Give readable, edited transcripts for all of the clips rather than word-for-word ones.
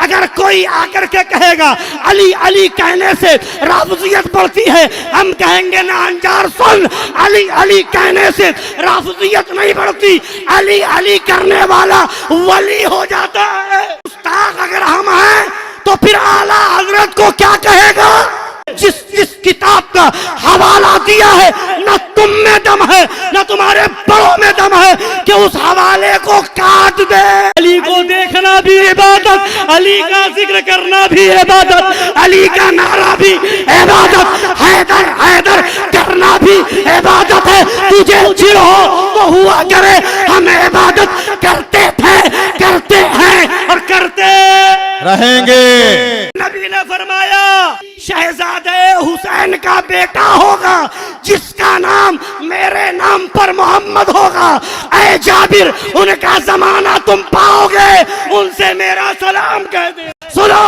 अगर कोई आकर के कहेगा अली अली कहने से राफजियत बढ़ती है, हम कहेंगे ना अंजार सुन, अली अली कहने से राफजियत नहीं बढ़ती, अली अली करने वाला वली हो जाता है। उस्ताद अगर हम हैं तो फिर आला हजरत को क्या कहेगा? जिस किताब का हवाला दिया है न तुम में दम है न तुम्हारे बड़ों में दम है कि उस हवाले को काट दे। अली को देखना भी इबादत, अली का जिक्र करना भी इबादत, अली का नारा भी इबादत, हैदर हैदर करना भी इबादत है। तुझे चिढ़ हो तो हुआ करे, हम इबादत करते थे, करते हैं और करते रहेंगे। नबी ने फरमाया शहजादे हुसैन का बेटा होगा जिसका नाम मेरे नाम पर मोहम्मद होगा। ऐ जाबिर, उनका जमाना तुम पाओगे, उनसे मेरा सलाम कह दे। सुनो,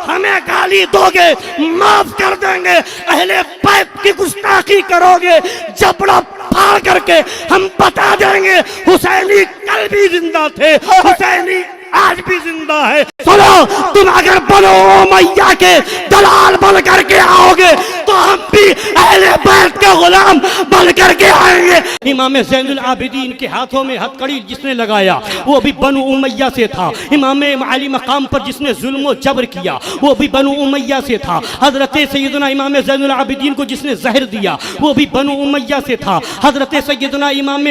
हमें गाली दोगे माफ कर देंगे, अहले बैत की गुस्ताखी करोगे जबड़ा फाड़ करके हम बता देंगे हुसैनी कल भी जिंदा थे, हुसैनी आज भी जिंदा है। सुनो, तुम अगर बनो उमैया के दलाल बन करके आओगे तो हम भी अहले बैत के गुलाम बन करके आएंगे। इमाम ज़ैनुल आबिदीन के हाथों में हथकड़ी जिसने लगाया वो भी बनु उमैया से था। इमाम अली मकाम पर जिसने जुल्म जबर किया वो भी बनु उमैया से था। हजरत सैयदना इमाम ज़ैनुल आबिदीन को जिसने जहर दिया वो भी बनु उमैया से था। हजरत सैयदना इमाम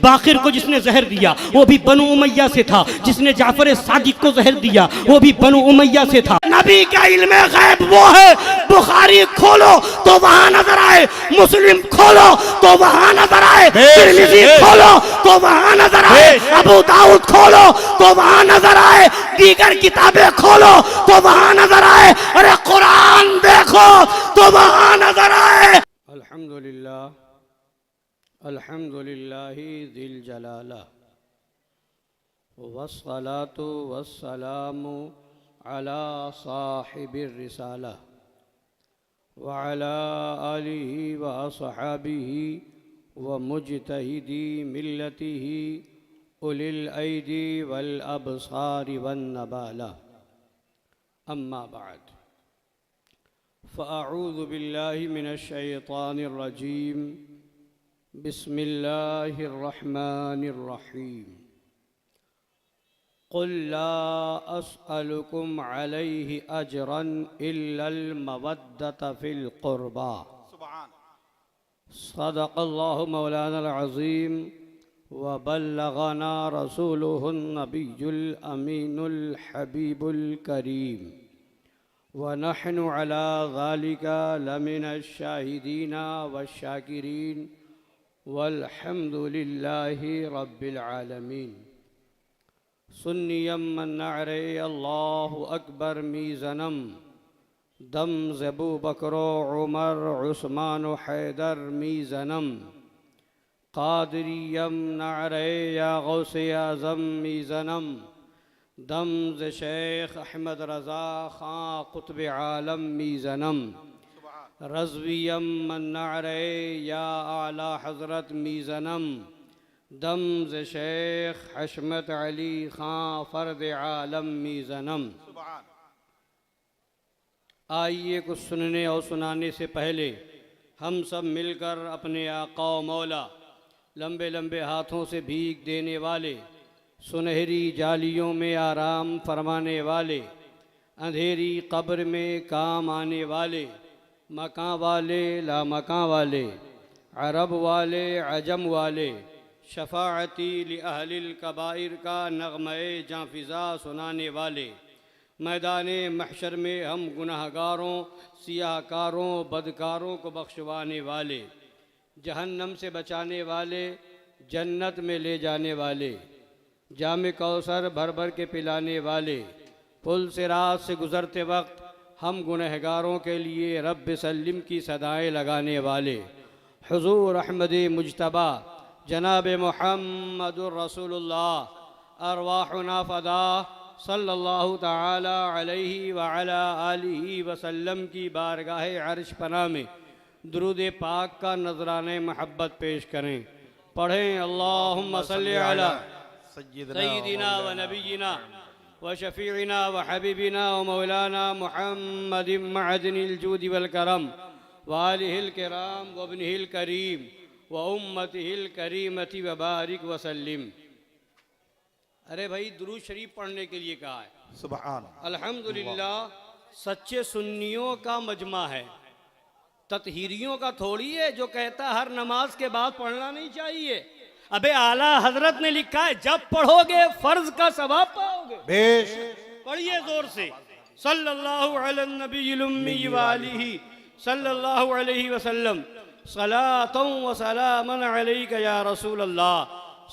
बाकिर को जिसने जहर दिया वो भी बनु उमैया से था। जिसने जाफर सादिक को जहर दिया वो भी बनु उमैया से था। नबी का इल्म गैब वो है, बुखारी खोलो तो वहां नजर आए, मुस्लिम खोलो तो वहां नजर आए, तिरमिज़ी खोलो तो वहां नजर आए, अबू दाऊद खोलो तो वहां नजर आए, दीगर किताबें खोलो तो वहां नजर आए, अरे कुरान देखो तो वहां नजर आए। अल्हम्दुलिल्लाह अल्हम्दुलिल्लाहि ज़िल जलाला वस्सलातु वस्सलामु अला साहिबिर रिसाला व अला आलिहि व अस्हाबिहि व मुजतहिदी मिल्लतिहि उलिल ऐदी वल अबसारि वन नबाला। अम्मा बाद फ़अऊज़ु बिल्लाहि मिनश शैतानिर रजीम। बिस्मिल्लाहिर रहमानिर रहीम। क़ुल ला अस्अलुकुम अलैहि अजरन इल्लल मवद्दत फ़िल क़ुरबा। सदक़ल्लाहु मौलानल अज़ीम व बल्लगना रसूलुहुन नबियुल अमीनुल हबीबुल करीम व नहनु अला ज़ालिका लमिनश शाहिदीना वश्शाकिरीन वल्हम्दुलिल्लाहि रब्बिल आलमीन। सुन्नियम मन्नारे अल्लाहु अकबर मीज़नम दम ज़बू बकरो उमर उस्मान हैदर मीज़नम क़ादिरियम नारे या गौसे आज़म मीज़नम दम ज़ शेख अहमद रज़ा ख़ां क़ुत्ब आलम मीज़नम रज़वियम मन्नारे या आला हज़रत मीज़नम दम ज़ शेख हशमत अली ख़ां फ़र्द आलम मीज़नम। आइए कुछ सुनने और सुनाने से पहले हम सब मिलकर अपने आका व मौला लंबे लंबे हाथों से भीख देने वाले, सुनहरी जालियों में आराम फरमाने वाले, अंधेरी कब्र में काम आने वाले, मकां वाले ला मकां वाले, अरब वाले अजम वाले, शफ़ाअती लि अहलिल कबाइर का नग़्मे जाफ़िज़ा सुनाने वाले, मैदाने महशर में हम गुनहगारों, सियाहकारों, बदकारों को बख्शवाने वाले, जहन्नम से बचाने वाले, जन्नत में ले जाने वाले, जाम कौसर भर भर के पिलाने वाले, पुल से रात से गुज़रते वक्त हम गुनहगारों के लिए रब्ब सल्लिम की सदाएँ लगाने वाले, हुज़ूर अहमद मुज्तबा जनाब मुहम्मदुर रसूलुल्लाह अरवाहुना फ़दा सल्लल्लाहु ताला अलैहि व अला आलिहि वसल्लम की बारगाह अर्श पनाह में दुरूद पाक का नजराने महब्बत पेश करें। पढ़ें अल्लाहुम्मा सल्लि अला सय्यिदिना व नबिय्यिना व शफ़ीना व हबीबिना व मौलाना मुहम्मद मअदनिल जूद वल करम व आलिहिल किराम व इब्निहिल करीम व उम्मतिहिल करीमति व बारिक व सल्लिम। अरे भाई दुरूद शरीफ पढ़ने के लिए कहा है। सुभान अल्हम्दुलिल्लाह सच्चे सुन्नियों का मजमा है, ततहीरियों का थोड़ी है जो कहता हर नमाज के बाद पढ़ना नहीं चाहिए। अबे आला हजरत ने लिखा है जब पढ़ोगे फर्ज का सवाब पाओगे। बेशक पढ़िए जोर से सल्लल्लाहु अलैहि नबील उम्मी व आलिही सल्लल्लाहु अलैहि वसल्लम सलातुन व सलामन अलैका या रसूल अल्लाह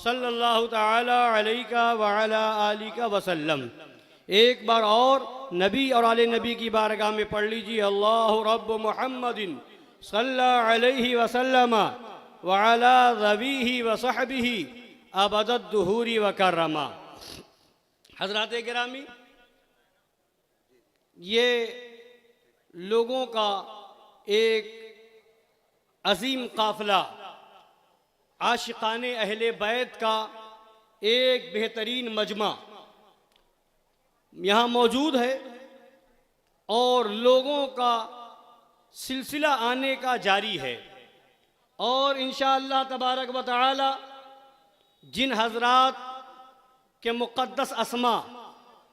सल्लल्लाहु तआला अलैका व अला आलिका वसल्लम। एक बार और नबी और आले नबी की बारगाह में पढ़ लीजिए अल्लाहु रब्बु मुहम्मदिन सल्लल्लाहु अलैहि वसल्लम व अला ज़वीही व सहबिही अबदद दुहूरी व कररमा। हज़रात गिरामी, ये लोगों का एक अजीम काफिला आशिकाने अहले बैत का एक बेहतरीन मजमा यहाँ मौजूद है और लोगों का सिलसिला आने का जारी है। और इंशाअल्लाह तबारक व तआला जिन हजरात के मुक़द्दस अस्मा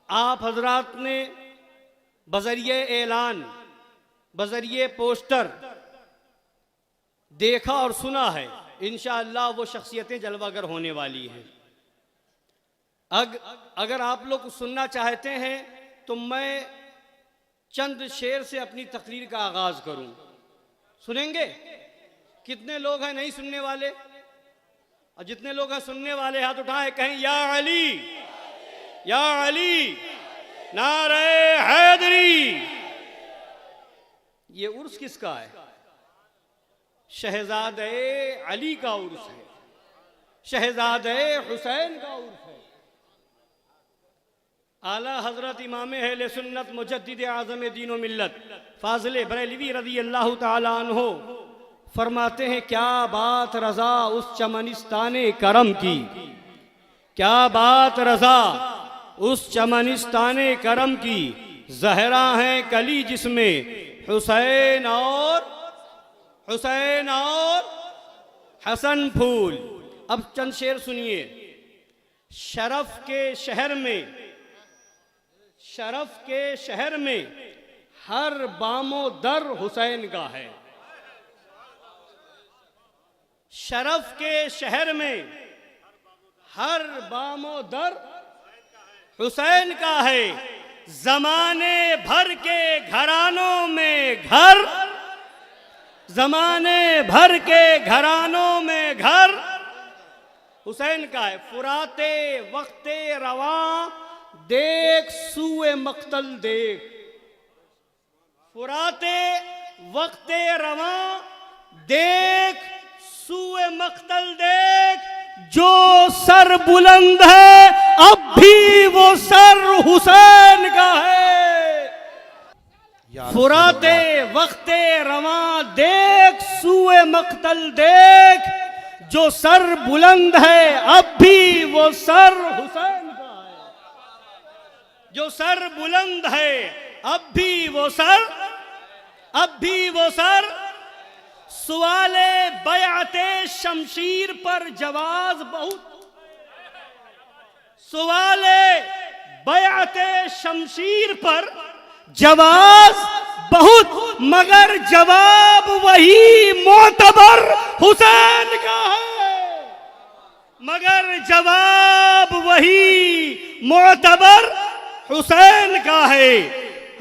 आप हजरात ने बज़रिए ऐलान बज़रिए पोस्टर देखा और सुना है, इंशाअल्लाह वो शख्सियतें जलवागर होने वाली हैं। अगर आप लोग सुनना चाहते हैं तो मैं चंद शेर से अपनी तकरीर का आगाज करूं। सुनेंगे? कितने लोग हैं नहीं सुनने वाले? और जितने लोग हैं सुनने वाले हाथ उठाएं, कहें या अली या अली, नारे हैदरी। ये उर्स किसका है? शहजादे अली का उर्स है, शहजादे हुसैन का उर्स है। आला हजरत इमाम अहले सुन्नत मुजद्दिद आज़म दीन व मिल्लत फाज़िल बरेलवी रज़ी अल्लाह ताला अन्हो फरमाते हैं क्या बात रजा उस चमनिस्ताने करम की, क्या बात रजा उस चमनिस्ताने करम की, ज़हरा हैं कली जिसमें हुसैन और हसन फूल। अब चंद शेर सुनिए। शरफ के शहर में हर बामो दर हुसैन का है। शरफ के शहर में हर बामो दर हुसैन का है। जमाने भर के घरानों में घर, जमाने भर के घरानों में घर हुसैन का है। फुराते वक्ते रवा देख सूए मक्तल देख, फुराते वक्ते रवा देख सूए मक्तल देख, जो सर बुलंद है अब भी वो सर हुसैन का है। फुराते वक्ते रवा देख सूए मक्तल देख, जो सर बुलंद है अब भी वो सर हुसैन का है। जो सर बुलंद है अब भी वो सर सवाले बयाते शमशीर पर जवाज बहुत, सवाले बयाते शमशीर पर जवाज बहुत, मगर जवाब वही मोतबर हुसैन का है, मगर जवाब वही मोतबर हुसैन का है।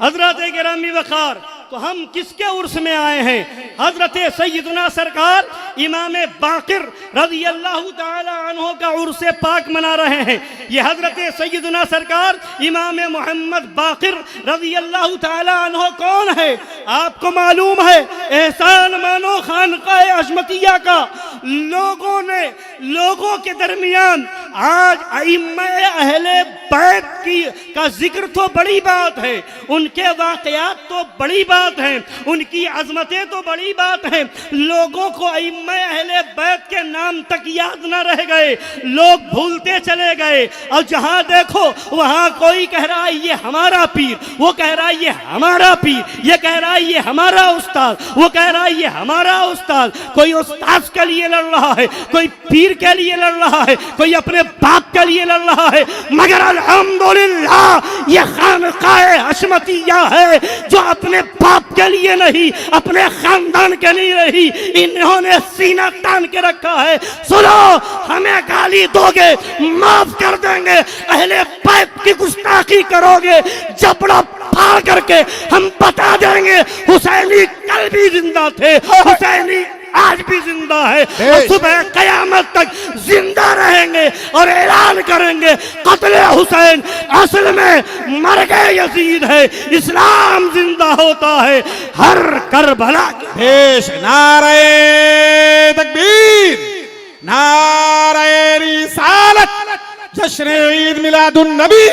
हजरत गिरामी वकार, तो हम किसके उर्स में आए हैं? हजरत सैयदना सरकार इमाम बाकिर रज़ी अल्लाह ताला अन्हो का उर्स पाक मना रहे हैं। ये हजरत सैयदना सरकार इमाम मोहम्मद बाकिर रज़ी अल्लाह ताला अन्हो कौन है? आपको मालूम है एहसान मानो खानकाए अजमतिया का लोगों के दरमियान आज अइम्मा अहले बैत का जिक्र तो बड़ी बात है, उनके वाक़यात तो बड़ी बात बात है, उनकी अजमतें तो बड़ी बात है। लोगों को इम्मे अहले बैत के नाम तक याद न रह गए, लोग भूलते चले गए। और जहां देखो वहां कोई कह रहा है ये हमारा पीर, वो कह रहा है ये हमारा पीर, ये कह रहा है ये हमारा उस्ताद, वो कह रहा है ये हमारा उस्ताद। कोई उस्ताद के लिए लड़ रहा है, कोई पीर के लिए लड़ रहा है, कोई अपने बाप के लिए लड़ रहा है। मगर अल्हम्दुलिल्लाह ये खानकाए हशमतिया है जो अपने बाप के लिए नहीं, अपने खानदान के लिए नहीं, इन्होंने सीना तान के रखा है। सुनो, हमें गाली दोगे माफ कर देंगे, अहले बैत की गुस्ताखी करोगे जबड़ा फाड़ करके हम बता देंगे हुसैनी कल भी जिंदा थे, हुसैनी आज भी जिंदा है और सुबह कयामत तक जिंदा रहेंगे और ऐलान करेंगे कत्ले हुसैन असल में मर गए यजीद है, इस्लाम जिंदा होता है हर करबला। पेश नारे तकबीर, नारे रिसालत, जश्न ईद मिलादुन नबी,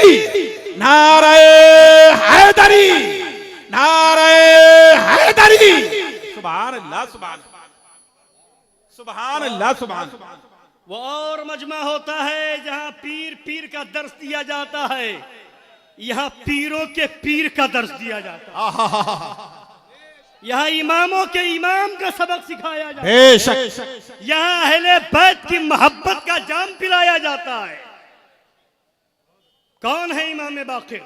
नारे हैदरी, नारे हैदरी। सुभान अल्लाह, सुभान सुभान अल्लाह, सुभान। वो और मजमा होता है जहां पीर पीर का दर्श दिया जाता है, यहाँ पीरों के पीर का दर्श दिया जाता है। यहाँ इमामों के इमाम का सबक सिखाया जाता है, यहाँ अहले बैत की मोहब्बत का जाम पिलाया जाता है। कौन है इमाम बाक़िर?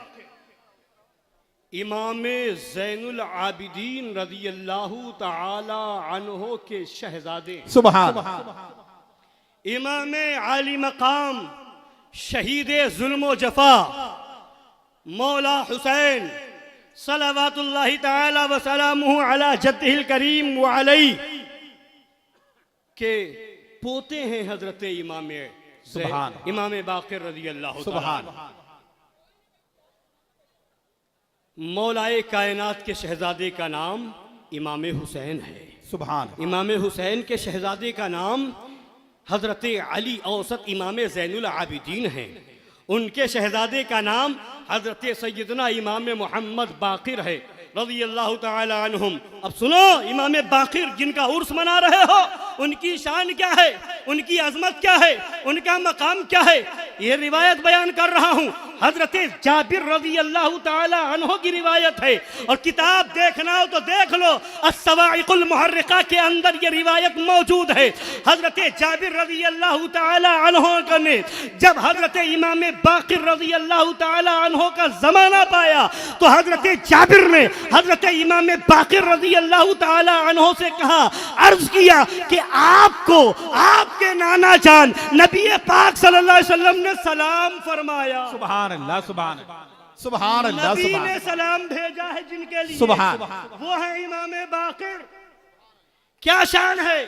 इमाम ज़ैनुल आबिदीन रज़ी अल्लाहु तआला अन्हो के शहजादे, सुभान। इमाम आली मकाम शहीद जुल्म जफा मौला हुसैन सलवातुल्लाहि तआला व सलामुहु अला जद्दिहिल करीम व अलैहि के पोते हैं हजरत इमाम बाक़िर रज़ी अल्लाहु तआला। मौलाए कायनात के शहजादे का नाम इमाम हुसैन है, सुभान। इमाम हुसैन के शहजादे का नाम हजरत अली औसत इमाम ज़ैनुल आबिदीन है, उनके शहजादे का नाम हजरत सैयदना इमाम मोहम्मद बाक़िर है रज़ी अल्लाह तआला अन्हुम। अब सुनो, इमाम बाक़िर जिनका उर्स मना रहे हो, उनकी शान क्या है, उनकी अजमत क्या है, उनका मकाम क्या है, ये रिवायत बयान कर रहा हूँ। हजरत जाबिर रज़ी अल्लाह तआला अन्हो की रिवायत है, और किताब देखना हो तो देख लो, अस्सवाइकुल मुहर्रिका के अंदर ये रिवायत मौजूद है। हजरत जाबिर रज़ी अल्लाह तआला अन्हो ने जब हजरत इमाम बाक़िर रज़ी अल्लाह तआला अन्हो का जमाना पाया तो हजरत जाबिर ने हजरत इमाम बाक़िर रज़ी अल्लाह तआला अन्हो से कहा, अर्ज किया कि आपको आपके नाना जान नबी पाक सल्लल्लाहु अलैहि वसल्लम ने सलाम फरमाया। सुभान अल्लाह, सुभान सुभान अल्लाह, नबी ने सलाम भेजा है जिनके लिए, सुभान, वो है इमाम बाक़िर। क्या शान है?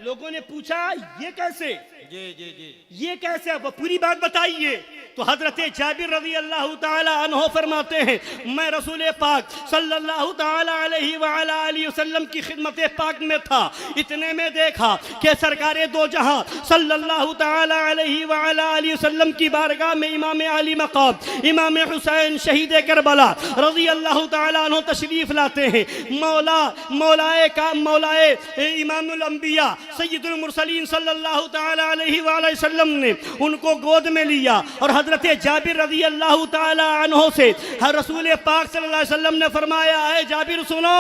लोगों ने पूछा ये कैसे, ये कैसे, अब पूरी बात बताइए। तो हजरत जाबिर रज़ी अल्लाह तआला अन्हो फरमाते हैं, मैं रसूल पाक सल्लल्लाहु तआला अलैहि व अला आलिहि वसल्लम की खिदमत पाक में था, इतने में देखा कि सरकारे दो जहां सल्लल्लाहु तआला अलैहि व अला आलिहि वसल्लम की बारगाह में इमाम आली मकाम इमाम हुसैन शहीद करबला रज़ी अल्लाह तआला अन्हो तशरीफ लाते हैं। मौलाए इमामुल अंबिया सय्यदुल मुरसलीन सल्लल्लाहु तआला अलैहि वसल्लम ने उनको गोद में लिया और हजरत जाबिर रज़ी अल्लाह तआला अन्हो से रसूल पाक सल्लल्लाहु अलैहि वसल्लम ने फरमाया, है जाबिर सुनो,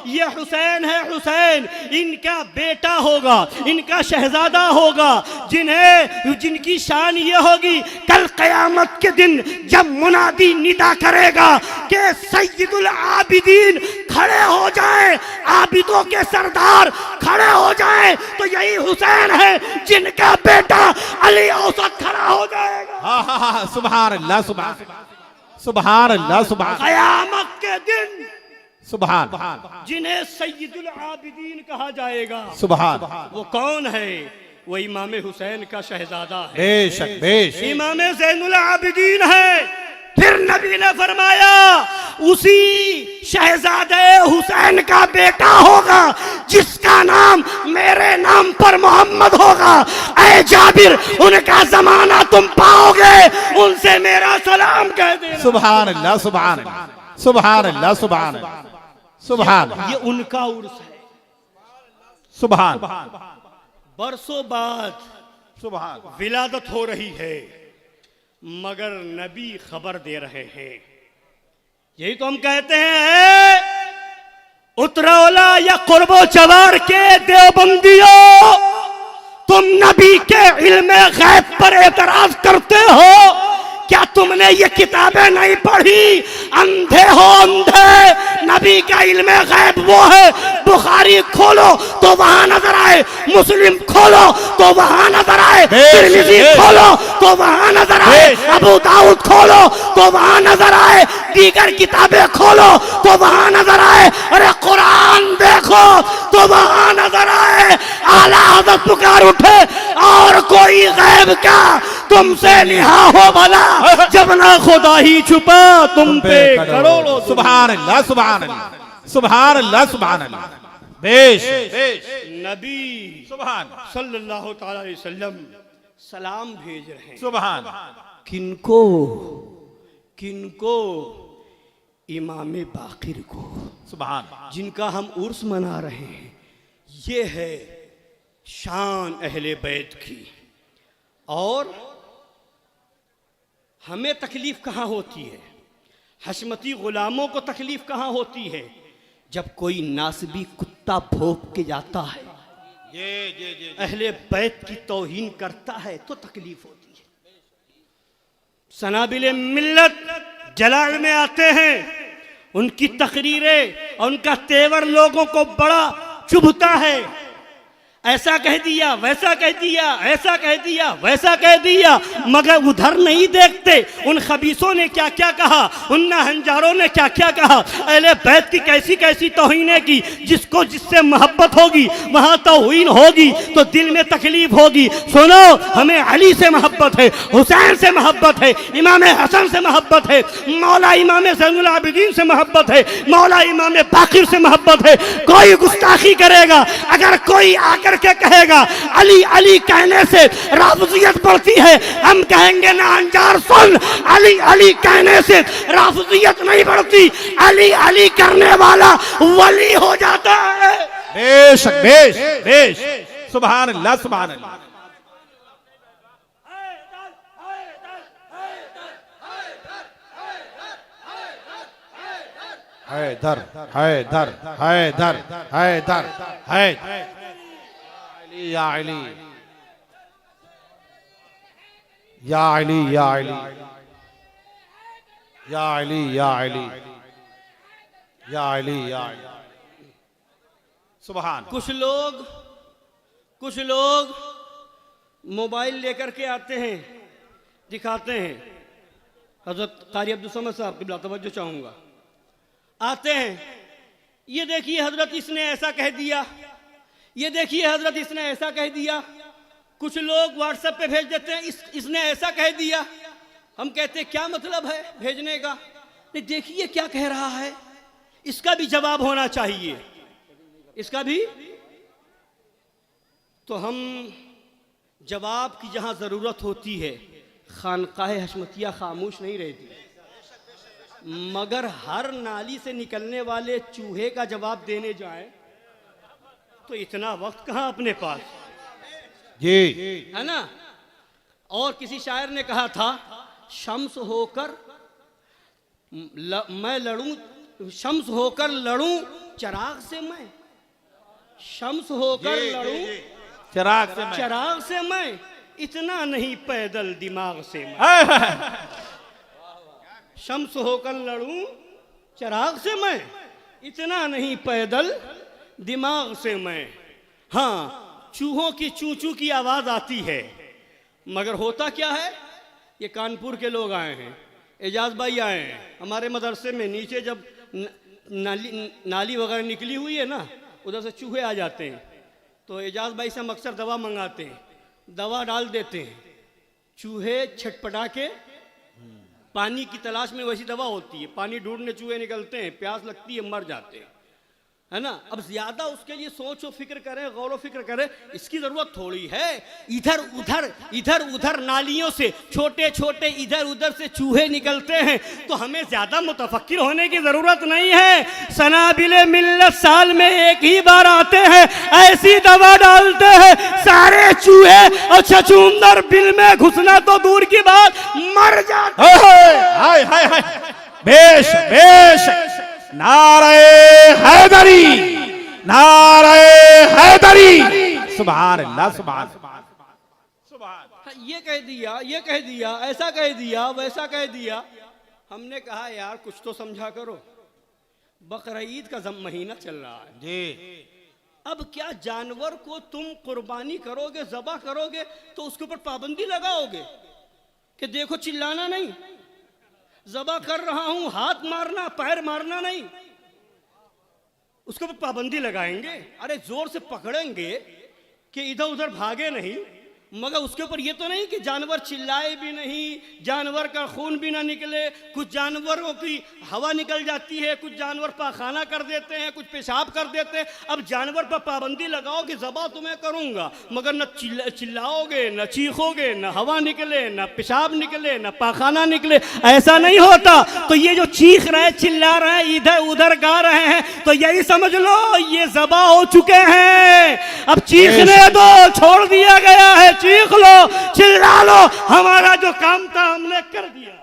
ये हुसैन है, हुसैन इनका बेटा होगा, इनका शहजादा होगा, जिनकी शान ये होगी कल क़यामत के दिन जब मुनादी निदा करेगा कि सय्यदुल आबिदीन खड़े हो जाए, आबिदों के सरदार खड़े हो जाए, तो यही हुसैन है जिनका बेटा अली औसत खड़ा हो जाएगा। सुभान अल्लाह, सुभान सुभान अल्लाह, सुभान। क़यामत के दिन सुभान, जिन्हें सय्यदुल आबिदीन कहा जाएगा, सुभान, वो कौन है? वो इमाम हुसैन का शहजादा है, बेशक बेशक, इमाम ज़ैनुल आबिदीन है। फिर नबी ने फरमाया उसी शहजादे हुसैन का बेटा होगा जिसका नाम मेरे नाम पर मोहम्मद होगा। ऐ जाबिर, उनका जमाना तुम पाओगे, उनसे मेरा सलाम कह देना। सुभान अल्लाह, सुभान सुभान अल्लाह, सुभान। सुभान ये उनका उर्स है। सुभान बरसों बाद सुभान विलादत हो रही है, मगर नबी खबर दे रहे हैं। यही तो हम कहते हैं, उतरौला या कुर्बो चवार के देवबंदियों, तुम नबी के इल्म गैब पर एतराज करते हो। क्या तुमने ये किताबें नहीं पढ़ी? अंधे हो अंधे। नबी का इल्म गैब वो है, बुखारी खोलो तो वहां नजर आए, मुस्लिम खोलो तो वहां नजर आए, तिरमिज़ी खोलो तो वहां नजर आए, अबू दाऊद खोलो तो वहां नजर आए, दीगर किताबें खोलो तो वहां नजर आए, अरे कुरान देखो तो वहां नजर आए। आला हज़रत पुकार उठे, और कोई गैब का तुमसे निहा हो भला, जब ना खुदा ही छुपा तुम पे करोड़ों। सुभान अल्लाह सुभान अल्लाह सुभान अल्लाह सुभान अल्लाह। बेश नबी सुभान सल्लल्लाहु ताला अलैहि वसल्लम सलाम भेज रहे हैं। सुभान किनको? किनको? इमाम बाकिर को, सुभान जिनका हम उर्स मना रहे हैं। ये है शान अहले बैत की। और हमें तकलीफ कहाँ होती है? हशमती गुलामों को तकलीफ कहाँ होती है? जब कोई नासबी कुत्ता भौंक के जाता है, ये अहले बैत की तौहीन करता है, तो तकलीफ होती है। सनाबिले मिल्लत जलाल में आते हैं, उनकी तकरीरें और उनका तेवर लोगों को बड़ा चुभता है। ऐसा कह दिया, वैसा कह दिया, ऐसा कह दिया, वैसा कह दिया, मगर उधर नहीं देखते उन खबीसों ने क्या क्या कहा, उन नाहंजारों ने क्या क्या कहा, अहले बैत की कैसी कैसी तौहीनें की। जिसको जिससे मोहब्बत होगी वहाँ तौहीन होगी तो दिल में तकलीफ होगी। सुनो, हमें अली से मोहब्बत है, हुसैन से मोहब्बत है, इमाम हसन से मोहब्बत है, मौला इमाम ज़ैनुल आबिदीन से मोहब्बत है, मौला इमाम बाकिर से मोहब्बत है। कोई गुस्ताखी करेगा, अगर कोई आकर के कहेगा अली अली कहने से राफिजियत बढ़ती है, हम कहेंगे ना अंजार सुन, अली अली कहने से राफिजियत नहीं बढ़ती, अली अली करने वाला वली हो जाता है। बेशक बेश बेश सुभान अल्लाह सुभान अल्लाह। हैदर हैदर हैदर हैदर हैदर या अली या अली या अली या अली या अली या अली या अली। सुभान। कुछ लोग मोबाइल लेकर के आते हैं, दिखाते हैं। हजरत कारी अब्दुल समद साहब की तवज्जो चाहूंगा। आते हैं, ये देखिए हजरत इसने ऐसा कह दिया, ये देखिए हजरत इसने ऐसा कह दिया। कुछ लोग व्हाट्सएप पे भेज देते हैं, इसने ऐसा कह दिया। हम कहते हैं क्या मतलब है भेजने का? नहीं, देखिए क्या कह रहा है, इसका भी जवाब होना चाहिए, इसका भी। तो हम जवाब की जहां जरूरत होती है, खानकाह हशमतिया खामोश नहीं रहती, मगर हर नाली से निकलने वाले चूहे का जवाब देने जाए तो इतना वक्त कहां अपने पास, जी है ना। और किसी शायर ने कहा था, शम्स होकर मैं लड़ूं, शम्स होकर लड़ूं चिराग से मैं, शम्स होकर लड़ूं चिराग से मैं, इतना नहीं पैदल दिमाग से मैं। शम्स होकर लड़ूं चिराग से मैं, इतना नहीं पैदल दिमाग से मैं। हाँ, चूहों की चू चू की आवाज आती है, मगर होता क्या है? ये कानपुर के लोग आए हैं, एजाज भाई आए हैं हमारे मदरसे में। नीचे जब नाली वगैरह निकली हुई है ना, उधर से चूहे आ जाते हैं, तो एजाज भाई से हम अक्सर दवा मंगाते हैं, दवा डाल देते हैं। चूहे छटपटा के पानी की तलाश में, वैसी दवा होती है, पानी ढूंढने चूहे निकलते हैं, प्यास लगती है, मर जाते हैं। है ना। अब ज्यादा उसके लिए सोच और फिक्र करें, गौर व फिक्र करें, इसकी जरूरत थोड़ी है। इधर उधर नालियों से छोटे छोटे इधर उधर से चूहे निकलते हैं, तो हमें ज्यादा मुतफक्किर होने की जरूरत नहीं है। सनाबिले मिल्लत साल में एक ही बार आते हैं, ऐसी दवा डालते हैं सारे चूहे और छछूंदर बिल में घुसना तो दूर की बात, मर जाते। हाय हाय हाय, बेश बेश, नारे हैदरी, नारे हैदरी, सुभान अल्लाह, सुभान सुभान। ये कह दिया, ऐसा कह दिया, वैसा कह दिया। हमने कहा यार कुछ तो समझा करो, बकरीद का महीना चल रहा है जी। अब क्या जानवर को तुम कुर्बानी करोगे, ज़बह करोगे, तो उसके ऊपर पाबंदी लगाओगे कि देखो चिल्लाना नहीं, ज़बह कर रहा हूं, हाथ मारना पैर मारना नहीं, उसके ऊपर पाबंदी लगाएंगे। अरे जोर से पकड़ेंगे कि इधर उधर भागे नहीं, मगर उसके ऊपर ये तो नहीं कि जानवर चिल्लाए भी नहीं, जानवर का खून भी ना निकले। कुछ जानवरों की हवा निकल जाती है, कुछ जानवर पाखाना कर देते हैं, कुछ पेशाब कर देते हैं। अब जानवर पर पाबंदी लगाओ कि ज़बह तुम्हें करूंगा, मगर न चिल्लाओगे, न चीखोगे, न हवा निकले, न पेशाब निकले, न पाखाना निकले, ऐसा नहीं होता। तो ये जो चीख रहे, चिल्ला रहे हैं, इधर उधर गा रहे हैं, तो यही समझ लो ये ज़बह हो चुके हैं। अब चीखने दो, छोड़ दिया गया है, चीख लो, चिल्ला लो, हमारा जो काम था हमने कर दिया।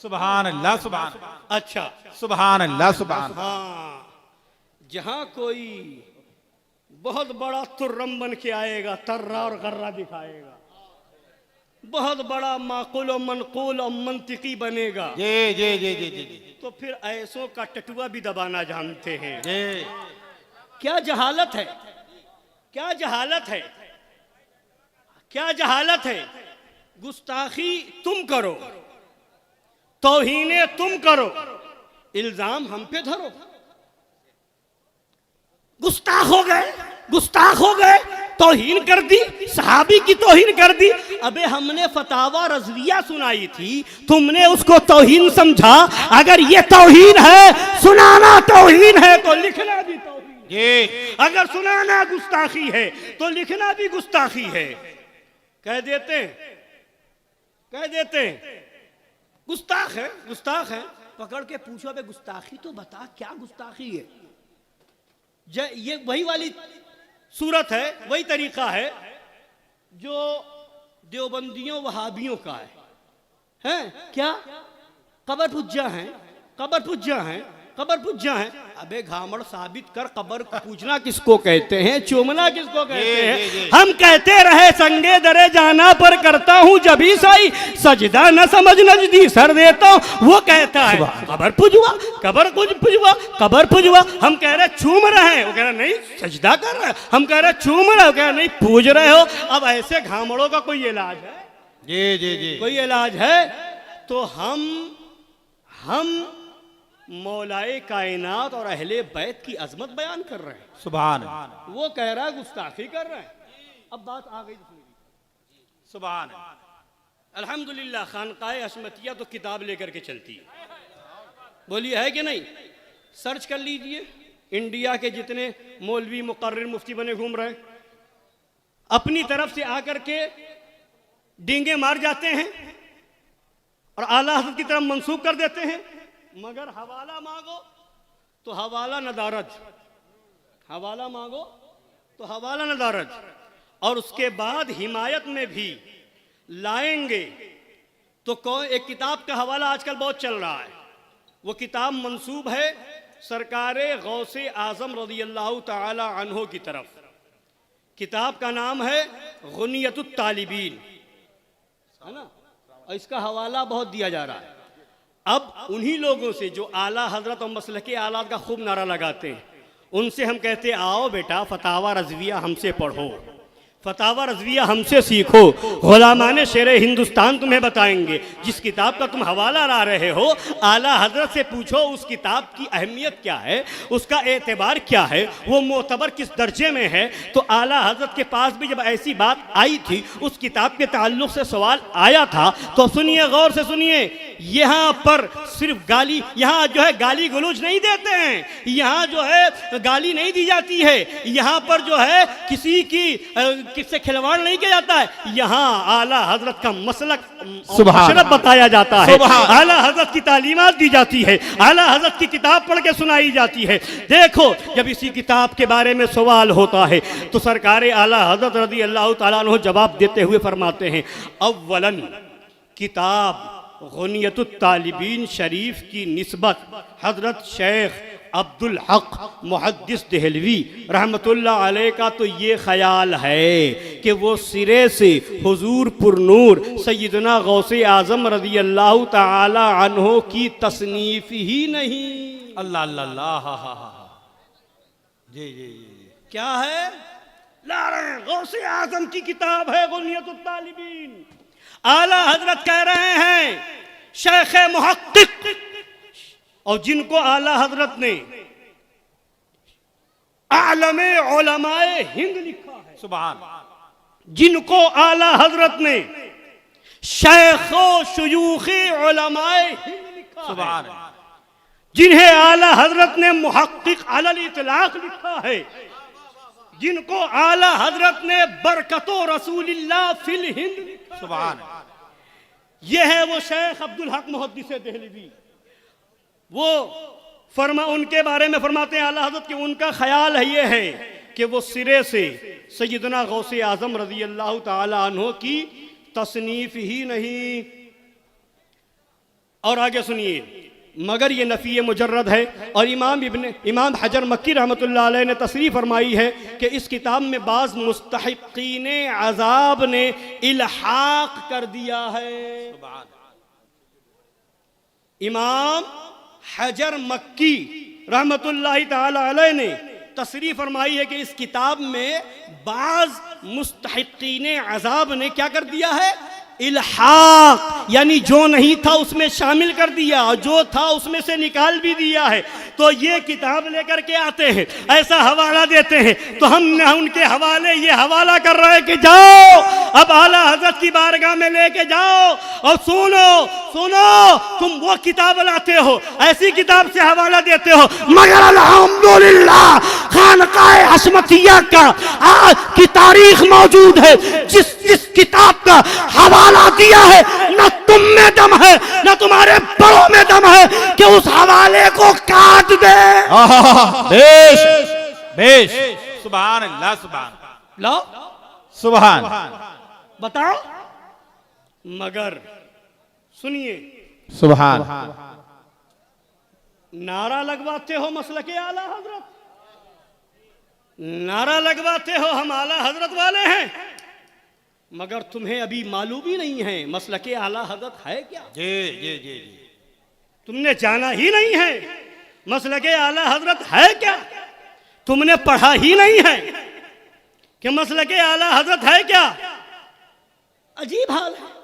सुभान अल्लाह, सुभान। अच्छा, सुभान अल्लाह, सुभान। हाँ, जहां कोई बहुत बड़ा तुर्रम बन के आएगा, तर्रा और गर्रा दिखाएगा, बहुत बड़ा माकुल और मनकुल और मंतिकी बनेगा, जी जी जी जी जी, तो फिर ऐसों का टटुआ भी दबाना जानते हैं। जी। क्या जहालत है, क्या जहालत है, क्या जहालत है। गुस्ताखी तुम करो, तौहीने तुम करो, इल्जाम हम पे धरो। गुस्ताख हो गए, तौहीन कर दी, सहाबी की तौहीन कर दी। अबे हमने फतावा रज़विया सुनाई थी, तुमने उसको तौहीन समझा। अगर ये तौहीन है, सुनाना तौहीन है, तो लिखना भी तौहीन जी। अगर सुनाना गुस्ताखी है तो लिखना भी गुस्ताखी है। कह देते गुस्ताख है। पकड़ के पूछो बे गुस्ताखी तो बता, क्या गुस्ताखी है। ये वही वाली सूरत है, वही तरीका है जो देवबंदियों वहाबियों का है क्या। कबर पुज्जा है। अबे घामड़ साबित कर, कबर पूजना किसको कहते हैं, चूमना किसको कहते हैं। हम कहते रहे संगे दरे जाना पर करता हूं जभी सही, सजदा न समझ नजदी सर देता हूं। वो कहता है कबर पुजवा। हम कह रहे चूम रहे हैं, वो कह रहे नहीं सजदा कर रहे हैं। हम कह रहे चूम रहे हो, कह रहे नहीं पूज रहे हो। अब ऐसे घामड़ों का कोई इलाज है? जी जी जी, कोई इलाज है? तो हम मौलाए कायनात और अहले बैत की अजमत बयान कर रहे हैं। सुभान। वो कह रहा है गुस्ताखी कर रहे हैं। अब बात आ गई सुभान। अल्हम्दुलिल्लाह खानकाए हशमतिया तो किताब लेकर के चलती है, बोलिए है कि नहीं। सर्च कर लीजिए, इंडिया के जितने मौलवी मुकर्रिर मुफ्ती बने घूम रहे, अपनी तरफ से आकर के डींगे मार जाते हैं और आला हज़रत की तरफ मंसूब कर देते हैं, मगर हवाला मांगो तो हवाला नदारज, और उसके बाद हिमायत में भी लाएंगे। तो एक किताब का हवाला आजकल बहुत चल रहा है, वो किताब मंसूब है सरकारे गौसे आजम रज़ियल्लाहु ताला अन्हो की तरफ। किताब का नाम है गुनियतुत तालिबीन, है ना, और इसका हवाला बहुत दिया जा रहा है। अब उन्हीं लोगों से जो आला हजरत और मसलके आलात का खूब नारा लगाते हैं, उनसे हम कहते आओ बेटा फतावा रज़विया हमसे पढ़ो, फतावा रज़विया हमसे सीखो। गुलामाने शेर हिंदुस्तान तुम्हें बताएंगे। जिस किताब का तुम हवाला ला रहे हो, आला हजरत से पूछो उस किताब की अहमियत क्या है, उसका एतबार क्या है, वो मोतबर किस दर्जे में है। तो आला हजरत के पास भी जब ऐसी बात आई थी, उस किताब के ताल्लुक से सवाल आया था, तो सुनिए, गौर से सुनिए। यहाँ पर सिर्फ गाली, यहाँ जो है गाली गलौज नहीं देते हैं, यहाँ जो है गाली नहीं दी जाती है, यहाँ पर जो है किससे खिलवाड़ नहीं किया जाता है, यहाँ आला हजरत का मसलक मशरब बताया जाता है, आला हजरत की तालीमात दी जाती है, आला हजरत की किताब पढ़ के सुनाई जाती है। देखो जब इसी किताब के बारे में सवाल होता है तो सरकार आला हजरत रज़ी अल्लाह तआला अन्हु जवाब देते हुए फरमाते हैं, अव्वलन किताब गुनियतुत तालिबीन शरीफ की निस्बत हजरत शेख अब्दुल हक मुहद्दिस देहलवी रहमतुल्लाह अलैह का तो ये ख्याल है कि वो सिरे से हुजूर पुरनूर सैयदना गौसे आज़म रज़ी अल्लाह तआला अन्हु की तसनीफ ही नहीं। अल्लाह अल्लाह अल्लाह, हा हा हा, जी जी जी, क्या है? ला रहे हैं गौसे आज़म की किताब है गुनियतुत तालिबीन। आला हजरत कह रहे हैं शेख मुहक्किक, और जिनको आला हजरत ने आलमे उलमाए हिंद लिखा है, सुभान, जिनको आला हजरत ने शेखो शुयूखे उलमाए हिंद लिखा है, सुभान, जिन्हें आला हजरत ने मुहक्किक अलल इतलाक लिखा है, जिनको आला हजरत ने बरकतो रसूलिल्लाह फिल हिंद लिखा है, सुभान, ये है वो शेख अब्दुल हक मुहद्दिस देहलवी। वो उनके बारे में फरमाते हैं आला हज़रत कि उनका ख्याल है ये है कि वो सिरे से सैयदना गौसे आज़म रज़ी अल्लाह तआला अन्हु की तसनीफ ही नहीं। और आगे सुनिए, मगर ये नफ़ी मुजर्रद है, और इमाम हजर मक्की रहमतुल्लाह अलैह ने तसरीह फरमाई है कि इस किताब में बाज़ मुस्तहिक़ीन अज़ाब ने इल्हाक़ कर दिया है। इमाम हजर मक्की रहमतुल्लाह ताला अलैह ने तसरीह फरमाई है कि इस किताब में बाज़ मुस्तहिक़ीन अज़ाब ने क्या कर दिया है? इल्हाक, यानी जो नहीं था उसमें शामिल कर दिया और जो था उसमें से निकाल भी दिया है। तो ये किताब लेकर के आते हैं, ऐसा हवाला देते हैं, तो हम उनके हवाले ये हवाला कर रहे हैं कि जाओ अब आला हजरत की बारगाह में लेके जाओ और सुनो तुम वो किताब लाते हो, ऐसी किताब से हवाला देते हो, मगर अल्हम्दुलिल्लाह खानकाए हशमतिया का आज की तारीख मौजूद है, जिस किताब का हवाला दिया है, न तुम में दम है न तुम्हारे बड़ों में दम है कि उस हवाले को काट दे। बेश बेश, सुभान अल्लाह, सुभान, लो सुभान, बताओ। मगर सुनिए, सुभान, नारा लगवाते हो मसलके आला हजरत, नारा लगवाते हो हम आला हजरत वाले हैं, मगर तुम्हें अभी मालूम ही नहीं है मसलके आला हजरत है क्या। जी जी जी जी, तुमने जाना ही नहीं है मसलके आला हजरत है क्या, तुमने पढ़ा ही नहीं है कि मसलके आला हजरत है क्या। अजीब हाल है,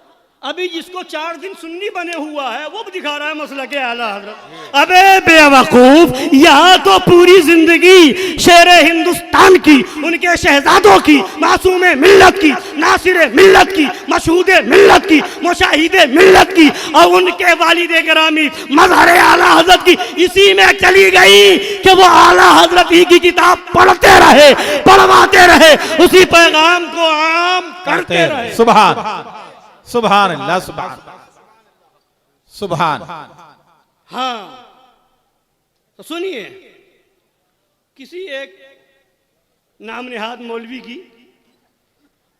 अभी जिसको 4 दिन सुन्नी बने हुआ है वो भी दिखा रहा है मसलके आला हजरत। अबे बेवकूफ, यहाँ तो पूरी जिंदगी शेर हिंदुस्तान की, उनके शहजादों की, मासूम मिल्लत की, नासिर मिल्लत की, मशहूद मिल्लत की, मुशाहिद मिल्लत की और उनके वालिद गिरामी मज़हर आला हजरत की इसी में चली गई कि वो आला हजरत ही की किताब पढ़ते रहे, पढ़वाते रहे, उसी पैगाम को आम करते रहे। सुभान, सुभान अल्लाह, सुभान, सुभान। हाँ तो सुनिए, किसी एक नाम निहाद मौलवी की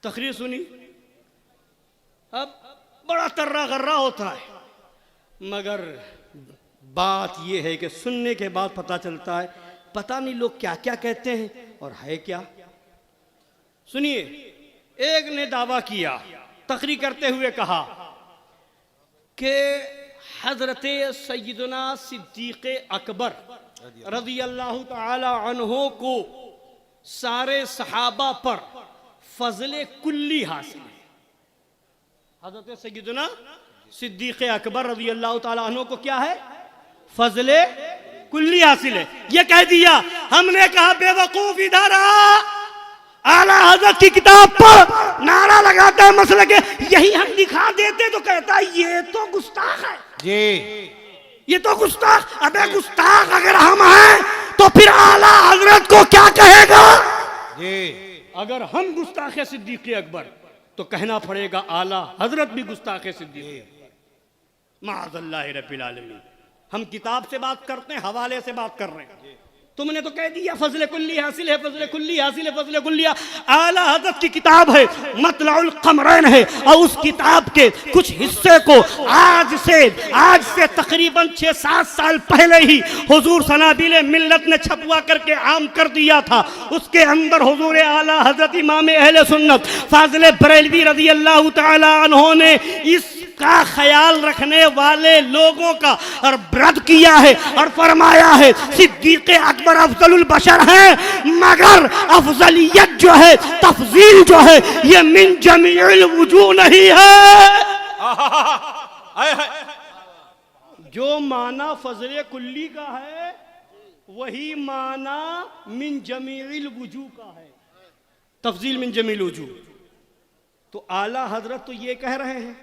तकरीर सुनी, अब बड़ा तर्रा गर्रा होता है, मगर बात यह है कि सुनने के बाद पता चलता है पता नहीं लोग क्या क्या कहते हैं और है क्या। सुनिए, एक ने दावा किया, तकरीर करते हुए कहा कि हजरत सैयदना सिद्दीक़ अकबर रज़ी अल्लाह ताला अन्हो को सारे सहाबा पर फजले कुल्ली हासिल है। हजरत सैयदना सिद्दीक़ अकबर रज़ी अल्लाह ताला अन्हो को क्या है? फजले कुल्ली हासिल है। ये कह दिया। हमने कहा बेवकूफ इधर आ, आला हजरत की किताब पर नारा लगाता है मसले के, यही हम दिखा देते तो कहता है ये तो गुस्ताख है, जी ये तो गुस्ताख। अबे गुस्ताख अगर हम हैं तो फिर आला हजरत को क्या कहेगा? अगर हम गुस्ताख सिद्दीक़ अकबर तो कहना पड़ेगा आला हजरत भी गुस्ताख सिद्दीक़। माअज़ल्लाह रब्बिल आलमीन। हम किताब से बात करते हैं, हवाले से बात कर रहे हैं। तुमने तो कह दिया फजले कुल्ली हासिल है, फजले कुल्ली हासिल है, फजले कुल्ली। आला हज़रत की किताब है, मतलउल क़मरैन है, और उस किताब के कुछ हिस्से को आज से तकरीबन 6-7 साल पहले ही हुजूर सनाबिल मिल्लत ने छपवा करके आम कर दिया था। उसके अंदर हुजूर आला हज़रत इमाम अहले सुन्नत फाज़िल बरेलवी रज़ी अल्लाह तआला अन्हु ने इस का ख्याल रखने वाले लोगों का और रद्द किया है और फरमाया है सिद्दीक़ अकबर अफजलुल बशर है, मगर अफजलियत जो है, तफजील जो है, ये मिन जमीउल वजूह नहीं है। जो माना फजले कुल्ली का है वही माना मिन जमीउल वजूह का है, तफजील मिन जमीउल वजूह। तो आला हजरत तो ये कह रहे हैं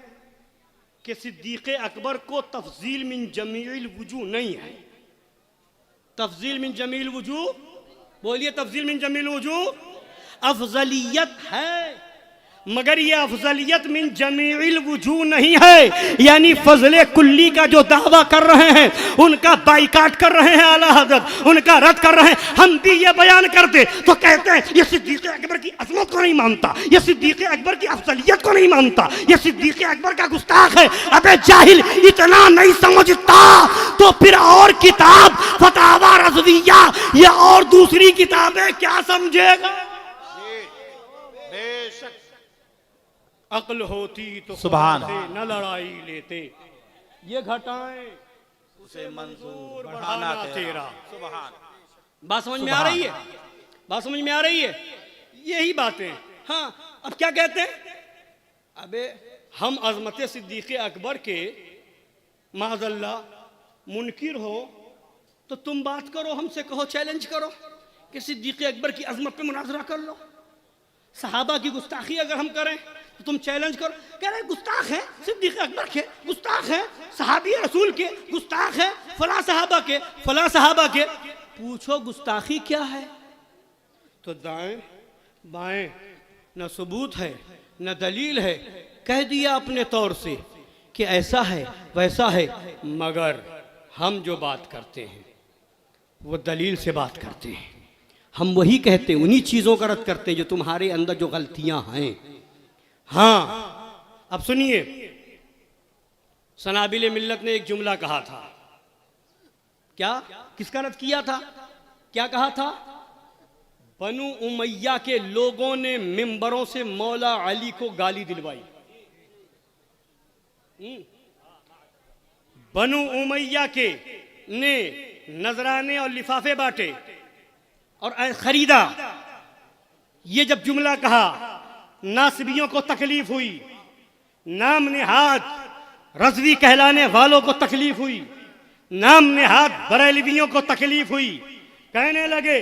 कि सिद्दीक़ अकबर को तफजील मिन जमील वजूह नहीं है। तफजील मिन जमील वजूह, बोलिए तफजील मिन जमील वजूह अफजलियत है, मगर ये अफजलियत मिन जमील वजूह नहीं है। यानी फजले कुल्ली का जो दावा कर रहे हैं उनका बाइकाट कर रहे हैं आला हज़रत, उनका रद्द कर रहे हैं। हम भी ये बयान करते तो कहते हैं ये सिद्दीक़ अकबर की अज़मत को नहीं मानता, ये सिद्दीक़ अकबर की अफजलियत को नहीं मानता, ये सिद्दीक़ अकबर का गुस्ताख है। अबे जाहिल, इतना नहीं समझता तो फिर और किताब फतावा रज़विया या और दूसरी किताबें क्या समझेगा? अक्ल होती तो सुभान से न लड़ाई लेते, ये घटाएं उसे मंजूर बढ़ाना तेरा। बात समझ में आ रही है? बात समझ में आ रही है? यही बातें। हाँ, अब क्या कहते हैं? अबे हम अजमत सिद्दीक़ अकबर के माज़अल्लाह मुनकिर हो तो तुम बात करो, हमसे कहो, चैलेंज करो कि सिद्दीक़ अकबर की अजमत पे मुनाजरा कर लो। सहाबा की गुस्ताखी अगर हम करें तो तुम चैलेंज करो। कह रहे गुस्ताख है सिद्दीक़ अकबर के, गुस्ताख है सहाबी रसूल के, गुस्ताख है फला सहाबा के, फला सहाबा के। पूछो गुस्ताखी क्या है? तो दाएं बाएं न सबूत है न दलील है, कह दिया अपने तौर से कि ऐसा है वैसा है। मगर हम जो बात करते हैं वो दलील से बात करते हैं। हम वही कहते हैं, उन्हीं चीज़ों का रद्द करते हैं जो तुम्हारे अंदर जो गलतियां हैं। हाँ, अब सुनिए, सनाबिल मिल्लत ने एक जुमला कहा था। क्या? किसका रद्द किया था? क्या कहा था? बनु उमैया के लोगों ने मिंबरों से मौला अली को गाली दिलवाई। बनु उमैया के ने नजराने और लिफाफे बांटे और खरीदा। ये जब जुमला कहा, नासिबियों को तकलीफ हुई, नाम नेहाद रज़वी कहलाने वालों को तकलीफ हुई, नाम नेहाद बरेलवियों को तकलीफ हुई। कहने लगे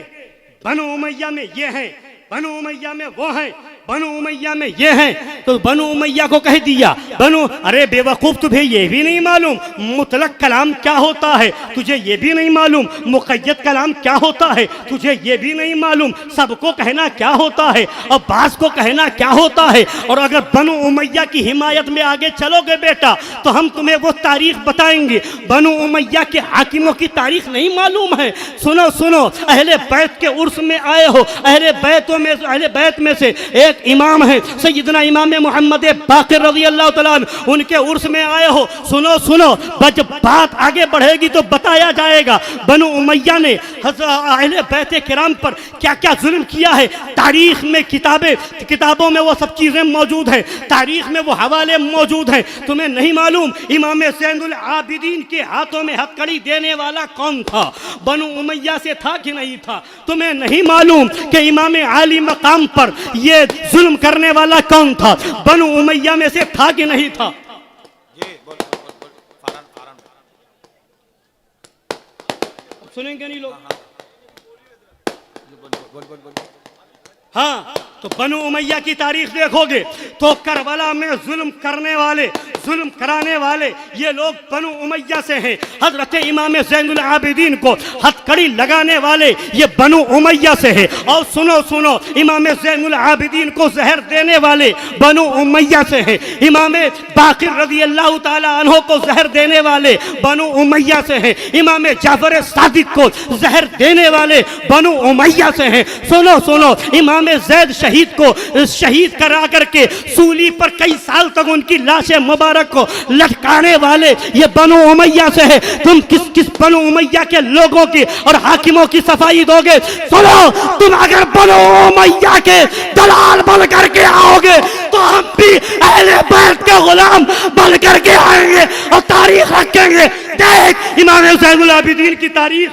बनु उमैया में ये हैं, बनु उमैया में वो हैं, बनु उमैया में ये हैं। तो बनु उमैया को कह दिया, अरे बेवकूफ़, तुझे ये भी नहीं मालूम मुतलक कलाम क्या होता है? तुझे ये भी नहीं मालूम मुक़य्यद कलाम क्या होता है? तुझे ये भी नहीं मालूम सबको कहना क्या होता है और बास को कहना क्या होता है? और अगर बनु उमैया की हिमायत में आगे चलोगे बेटा तो हम तुम्हें वो तारीख बताएंगे। बनु उमैया के हाकिमों की तारीख नहीं मालूम है? सुनो सुनो, अहले बैत के उर्स में आए हो, अहले बैत में से एक इमाम है सैयदना इमाम मोहम्मद बाक़िर रज़ी अल्लाह तआला अन्हु, उनके उर्स में आए हो। सुनो सुनो, जब बात आगे बढ़ेगी तो बताया जाएगा बनु उमैया ने अहले बैत किराम पर क्या क्या जुल्म किया है। तारीख में किताबों में वो सब चीज़ें मौजूद हैं, तारीख में वो हवाले मौजूद हैं। तुम्हें नहीं मालूम इमाम ज़ैनुल आबिदीन के हाथों में हथकड़ी देने वाला कौन था? बनु उमैया से था कि नहीं था? तुम्हें नहीं मालूम कि इमाम आली मकाम पर ये जुल्म करने वाला कौन था? बनु उमैया में से था कि नहीं था? सुनेंगे नहीं लोग? हाँ, तो बनु उमैया की तारीख देखोगे तो करबला में जुल्म करने वाले, जुल्म कराने वाले ये लोग बनु उमैया से हैं। हजरत इमाम ज़ैनुल आबिदीन को हथकड़ी लगाने वाले ये बनु उमैया से हैं। और सुनो सुनो, इमाम ज़ैनुल आबिदीन को जहर देने वाले बनु उमैया से हैं। इमाम बाक़िर रज़ी अल्लाह ताला अन्हो को जहर देने वाले बनु उमैया से हैं। इमाम जाफर सादिक को जहर देने वाले बनु उमैया से हैं। सुनो सुनो, इमाम ज़ैद शहीद को शहीद करा करके सूली पर कई साल तक उनकी लाशें मुबारक को लटकाने वाले ये बनु उमैया से है। तुम किस किस बनु उमैया के लोगों की और हाकिमों की सफाई दोगे? सुनो, तुम अगर बनु उमैया के दलाल बन करके आओगे तो हम भी अहले बैत के गुलाम बन करके आएंगे और तारीख रखेंगे। देख इमाम ज़ैनुल आबिदीन की तारीख।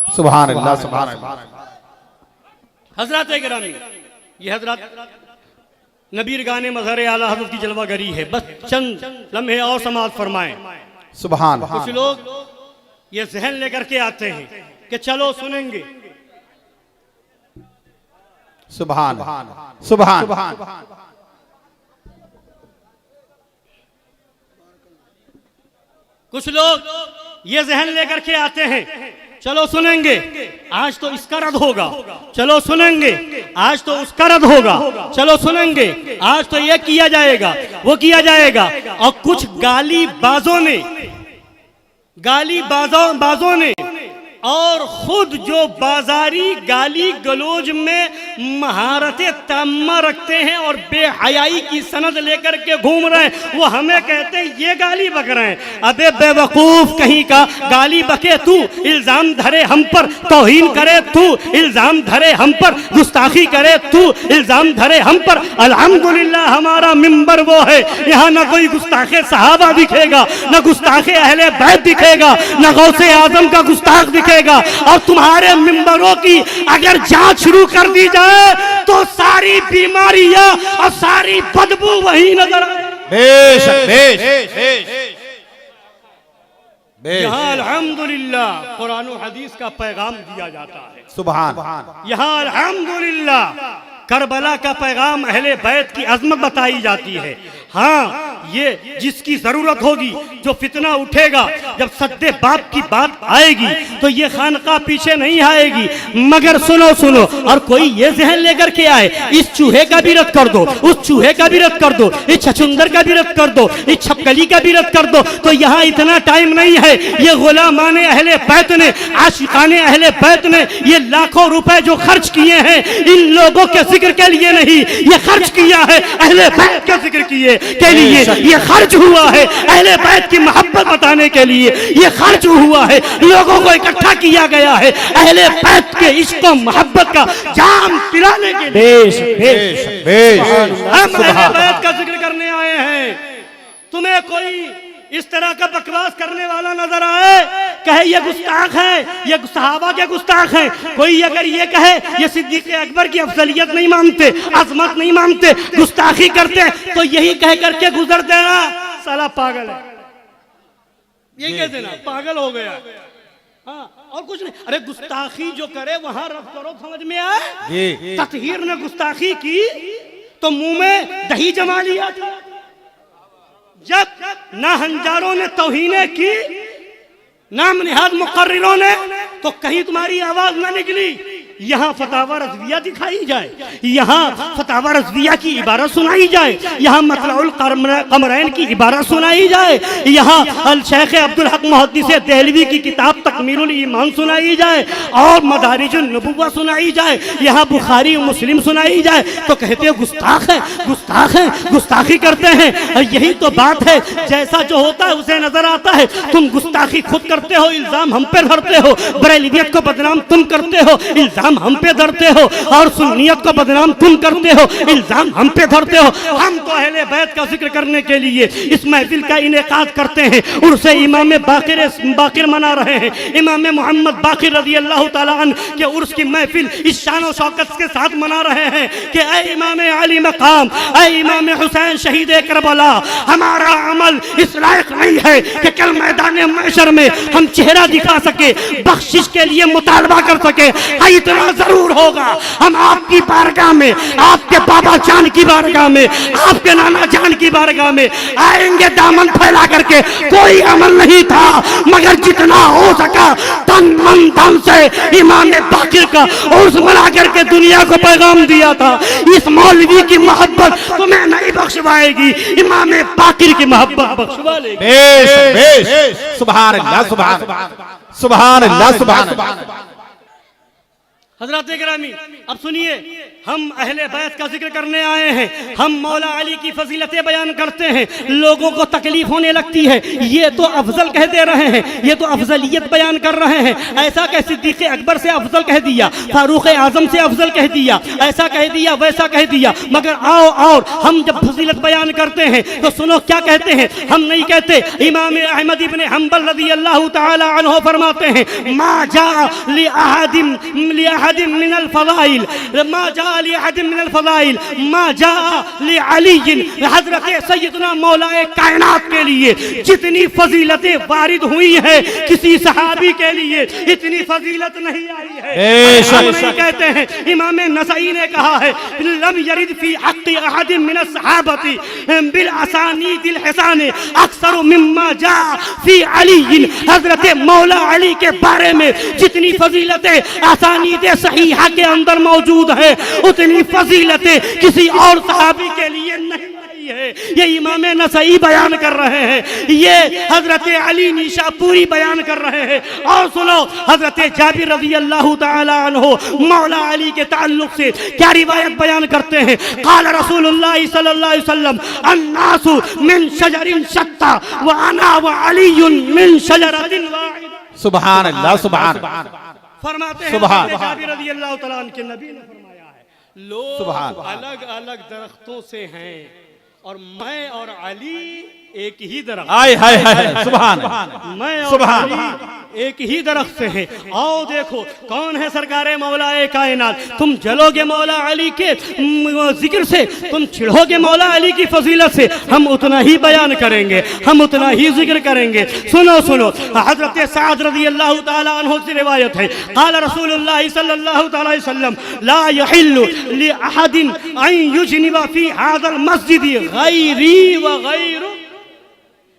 सुभान अल्लाह, सुभान अल्लाह। हजरत गिरामी, ये हजरत नबीर गाने मज़हर आला हज़रत की जलवागरी है। बस चंद लम्हे और समाज फरमाएं। सुभान। कुछ लोग ये जहन लेकर के आते हैं कि चलो सुनेंगे। सुभान सुभान। कुछ लोग ये जहन लेकर के आते हैं, चलो सुनेंगे, आज तो इसका रद्द होगा, चलो सुनेंगे, आज तो उसका रद्द होगा, चलो सुनेंगे, आज तो ये किया जाएगा, वो किया जाएगा। और कुछ बाजों ने और खुद जो बाजारी गाली गलोज में महारतें तम्मा रखते हैं और बेहयाई की सनद लेकर के घूम रहे हैं, वो हमें कहते हैं ये गाली बक रहे हैं। अबे बेवकूफ कहीं का, गाली बके तू, इल्जाम धरे हम पर, तौहीन करे तू, इल्जाम धरे हम पर, गुस्ताखी करे तू, इल्जाम धरे हम पर। अल्हम्दुलिल्लाह हमारा मिंबर वो है, यहाँ न कोई गुस्ताखे सहाबा दिखेगा, न गुस्ताखे अहले बैत दिखेगा, न गौसे आजम का गुस्ताख दिखेगा। और तुम्हारे मिंबरों की अगर जांच शुरू कर दी जाए तो सारी बीमारियां और सारी बदबू वही नजर आए। बेशक बेशक। यहाँ अल्हम्दुलिल्लाह कुरान और हदीस का पैगाम दिया जाता है। सुभान। यहाँ अल्हम्दुलिल्लाह करबला का पैगाम अहले बैत की अजमत बताई जाती है। हाँ, ये जिसकी जरूरत होगी, जो फितना उठेगा, जब सद्दे बाप की बात आएगी तो ये खानका पीछे नहीं आएगी। मगर सुनो सुनो, और कोई ये जहन लेकर के आए, इस चूहे का भी रद्द कर दो, उस चूहे का भी रद्द कर दो, इस छछुंदर का भी रद्द कर दो, इस छपकली का भी रद्द कर दो, तो यहाँ इतना टाइम नहीं है। ये गुलामाने अहले बैत ने, आशिकाने अहले बैत ने ये लाखों रुपए जो खर्च किए हैं, इन लोगों के जिक्र के लिए नहीं, ये खर्च किया है अहले बैत के जिक्र किए के लिए, ये खर्च हुआ है अहले बैत की मोहब्बत बताने के लिए, ये खर्च हुआ है, लोगों को इकट्ठा किया गया है अहले बैत के इश्क और मोहब्बत का जाम पिलाने के लिए। हम अहले बैत का जिक्र करने आए हैं। तुम्हें कोई इस तरह का बकवास करने वाला नजर आए, कहे ये गुस्ताख है, ये सहाबा के गुस्ताख है, कोई अगर ये कहे ये सिद्दीक़ अकबर की अफजलियत नहीं मानते, अजमत नहीं मानते, गुस्ताखी करते, तो यही कह करके गुजर देना साला पागल है, यही कह देना पागल हो गया। हाँ, और कुछ नहीं। अरे गुस्ताखी जो करे वहां रफ करो, समझ में आए। ततहीर ने गुस्ताखी की तो मुंह में दही जमा लिया था। जब ना हंजारों ने तौहीने की, नाम निहाद मुकर्रिरों ने, तो कहीं तुम्हारी आवाज ना निकली। यहाँ फतावा रज़विया दिखाई जाए, यहाँ फतावा रज़विया की इबारत सुनाई जाए, यहाँ मतलउल कमरैन की इबारत सुनाई जाए, यहाँ अल शेख अब्दुल हक मुहद्दिस देहलवी की किताब तकमीलुल ईमान सुनाई जाए और मदारिजुन नबुव्वा सुनाई जाए, यहाँ बुखारी और मुस्लिम सुनाई जाए, तो कहते हैं गुस्ताख है, गुस्ताख है, गुस्ताखी करते हैं। और यही तो बात है, जैसा जो होता है उसे नजर आता है। तुम गुस्ताखी खुद करते हो, इल्जाम हम पे धरते हो, बरेलवियत को बदनाम तुम करते हो, इल्जाम हम पे धरते हो, और सुन्नियत को बदनाम तुम करते हो, इल्जाम हम पे धरते हो। हम तो अहले बैत का जिक्र करने के लिए इस महफिल का इनेकाद करते हैं, उर्से इमाम बाकिर मना रहे हैं। इमाम मोहम्मद बाकिर रज़ी अल्लाह ताला अन्हु के उर्स की महफिल इस शान और शौकत के साथ मना रहे हैं कि ऐ इमाम अली मकाम, ऐ इमाम हुसैन शहीद करबला, हमारा अमल इस लायक नहीं है कि कल मैदान महशर में हम चेहरा दिखा सके, बख्शिश के लिए मुतालबा कर सके। इतना जरूर होगा, हम आपकी बारगाह में, आपके बाबा जान की बारगाह में, आपके नाना जान की बारगाह में आएंगे दामन फैला करके। कोई अमल नहीं था मगर जितना हो सका तन मन धन से इमाम बाकिर का उर्स मना करके दुनिया को पैगाम दिया था। इस मौलवी की मोहब्बत तुम्हें नहीं बख्शवाएगी, इमाम बाकिर की मोहब्बत बख्शवा लेगी। बेश बेश, सुभान अल्लाह, सुभान अल्लाह, सुभान अल्लाह। हजरत गिरामी, अब सुनिए, हम अहले बैत का जिक्र करने आए हैं, हम मौला अली की फजीलतें बयान करते हैं। लोगों को तकलीफ होने लगती है, ये तो अफजल कह दे रहे हैं, ये तो अफजलियत बयान कर रहे हैं, ऐसा कह सिद्दीक़ अकबर से अफजल कह दिया, फारूक आजम से अफजल कह दिया, ऐसा कह दिया, वैसा कह दिया। मगर आओ और हम जब फजीलत बयान करते हैं तो सुनो क्या कहते हैं। हम नहीं कहते, इमाम अहमद इब्न हंबल रज़ी अल्लाह तआला अन्हु फरमाते हैं, मा जा लि अहदिम मिनल फज़ाइल, मा जा लि अहदिम मिनल फज़ाइल मा जा लि अली। हजरत सैयदना मौलाए कायनात के लिए जितनी फजीलतें वारिद हुई हैं, किसी सहाबी के लिए इतनी फजीलत नहीं आई है। हम नहीं कहते हैं, इमाम नसई ने कहा है, लम यरिद फी हक़्क़ि अहदिम मिन सहाबती बिल असानीदिल हसन अक्सर मिम्मा जा फी अली। हजरत मौला अली के बारे में जितनी फजीलतें असानीद सहीहा के अंदर मौजूद है, उतनी फजीलतें किसी और सहाबी के लिए नहीं है। ये इमाम नसई बयान कर रहे हैं, ये हजरत अली निशापुरी बयान कर रहे हैं। और सुनो, हजरत जाबिर रज़ी अल्लाह तआला अन्हु मौला अली के ताल्लुक से क्या रिवायत बयान करते हैं। क़ाल रसूलुल्लाह सल्लल्लाहु अलैहि वसल्लम, अन्नासु मिन शजरिन शत्ता व अना व अलीयुन मिन शजरतिन वाहिदा। सुभान अल्लाह, सुभान फरमाते हैं जाबिर रज़ी अल्लाह तआला अन्हु के नबी ने फरमाया है, लोग अलग अलग दरख्तों से हैं और मैं और अली एक ही दरख्त। हाय हाय हाय, सुभान, मैं और अली एक ही दरख्त से हैं। आओ देखो कौन है सरकारे मौलाए कायनात। तुम जलोगे मौला अली के जिक्र से, तुम चिढ़ोगे मौला अली की फजीलत से, हम उतना ही बयान करेंगे, हम उतना ही जिक्र करेंगे। सुनो सुनो, हजरत साद रज़ी अल्लाह तआला अन्हु से रिवायत है, क़ाल रसूलुल्लाह सल्लल्लाहु अलैहि वसल्लम, ला यहिल्लु लि अहदिन अन युजनिबा फी हाज़ल मस्जिद गैरी व गैरु।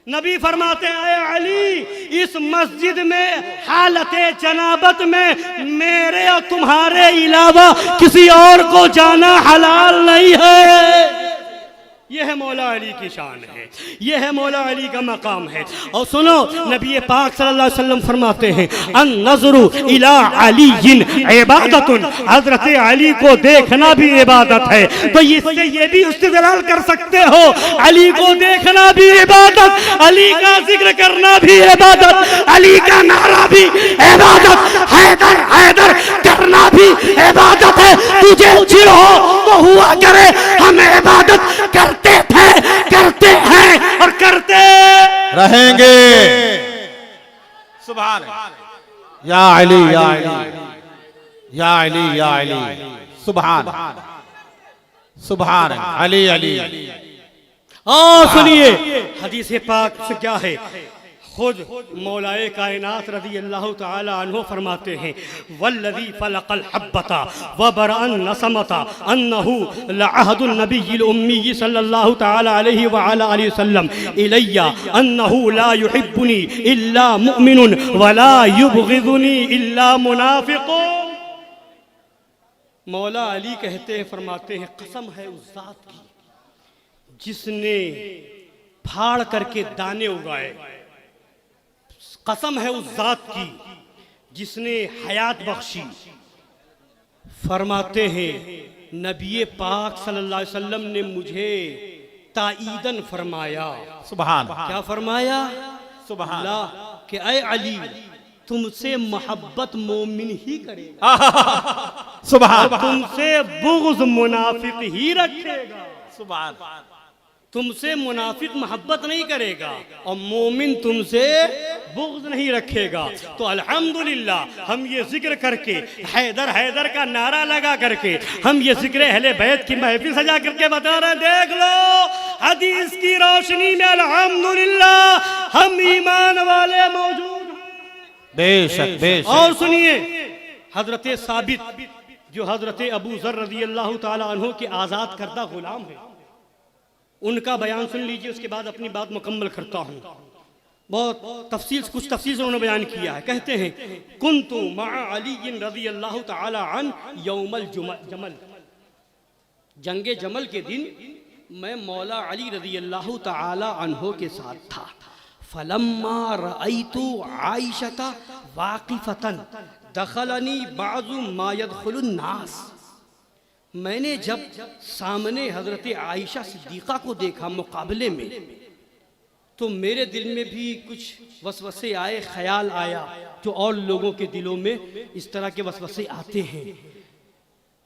नबी फरमाते हैं, अली इस मस्जिद में हालते जनाबत में मेरे और तुम्हारे अलावा किसी और को जाना हलाल नहीं है। यह है मौला अली की शान है, यह है मौला अली का मकाम है। और सुनो, नबी पाक सल्लल्लाहु अलैहि वसल्लम फरमाते हैं, अन नज़रु इला अलीयिन इबादतुन। हजरत अली को देखना भी इबादत है। तो इससे ये भी इस्तिदलाल कर सकते हो, अली को देखना भी इबादत, अली का जिक्र करना भी इबादत, अली का नारा भी इबादत, हैदर हैदर करना भी इबादत है। तुझे चिढ़ हो तो हुआ करे, हम इबादत करते थे, करते हैं और करते रहेंगे। सुभान, या अली या अली या अली या अली, सुभान सुभान, अली अली। सुनिए हदीस पाक से क्या है। खुद मौलाए कायनात रज़ी अल्लाह तआला अन्हु फरमाते हैं, वल्लज़ी फलक़ल हब्बता व बरअन नसमता अन्नहु लअहदुन नबिय्यिल उम्मी सल्लल्लाहु तआला अलैहि व अला आलिहि वसल्लम इलैया अन्नहु ला युहिब्बुनी इल्ला मुमिनुन व ला युबग़िज़ुनी इल्ला मुनाफ़िक़ुन। मौला अली कहते हैं, फरमाते हैं, कसम है उस ज़ात की जिसने फाड़ करके दाने उगाए, कसम है उस जात की जिसने हयात बख्शी। फरमाते हैं, नबी पाक सल्लल्लाहु अलैहि वसल्लम ने मुझे ताईदन फरमाया। सुभान, क्या फरमाया? सुभान अल्लाह कि ऐ अली, तुमसे मोहब्बत मोमिन ही करेगा, सुभान, तुमसे बुग़्ज़ मुनाफिक ही रखेगा। सुभान, तुमसे मुनाफिक मोहब्बत नहीं करेगा और मोमिन तुमसे बुग़्ज़ नहीं रखेगा। तो अल्हम्दुलिल्लाह हम ये जिक्र करके, हैदर हैदर का नारा लगा करके, हम ये जिक्र अहले बैत की महफिल सजा करके बता रहे हैं, देख लो हदीस की रोशनी में अल्हम्दुलिल्लाह हम ईमान वाले मौजूद हैं। बेशक बेशक। और सुनिए, हजरत साबित जो हजरत अबू ज़र रज़ी अल्लाह ताला अन्हु के आज़ाद करदा गुलाम है, उनका बयान सुन लीजिए, उसके बाद अपनी बात मुकम्मल करता हूँ। बहुत कुछ तफसील से उन्होंने बयान किया है। कहते हैं कुन्तु मअ अली रज़ी अल्लाह ताला अन्हु यौमल जमल, जंगे जमल के दिन मैं मौला अली रज़ी अल्लाह ताला अन्हु के साथ था। फलम्मा रअयतु आइशता वाक़िफ़तन दखलनी बाज़ु मा यदखुलुन नास, मैंने जब सामने हजरत आयशा सिद्दीक़ा को देखा मुकाबले में, तो मेरे दिल में भी कुछ वसवसे आए, ख्याल आया जो और लोगों के दिलों में इस तरह के वसवसे आते हैं।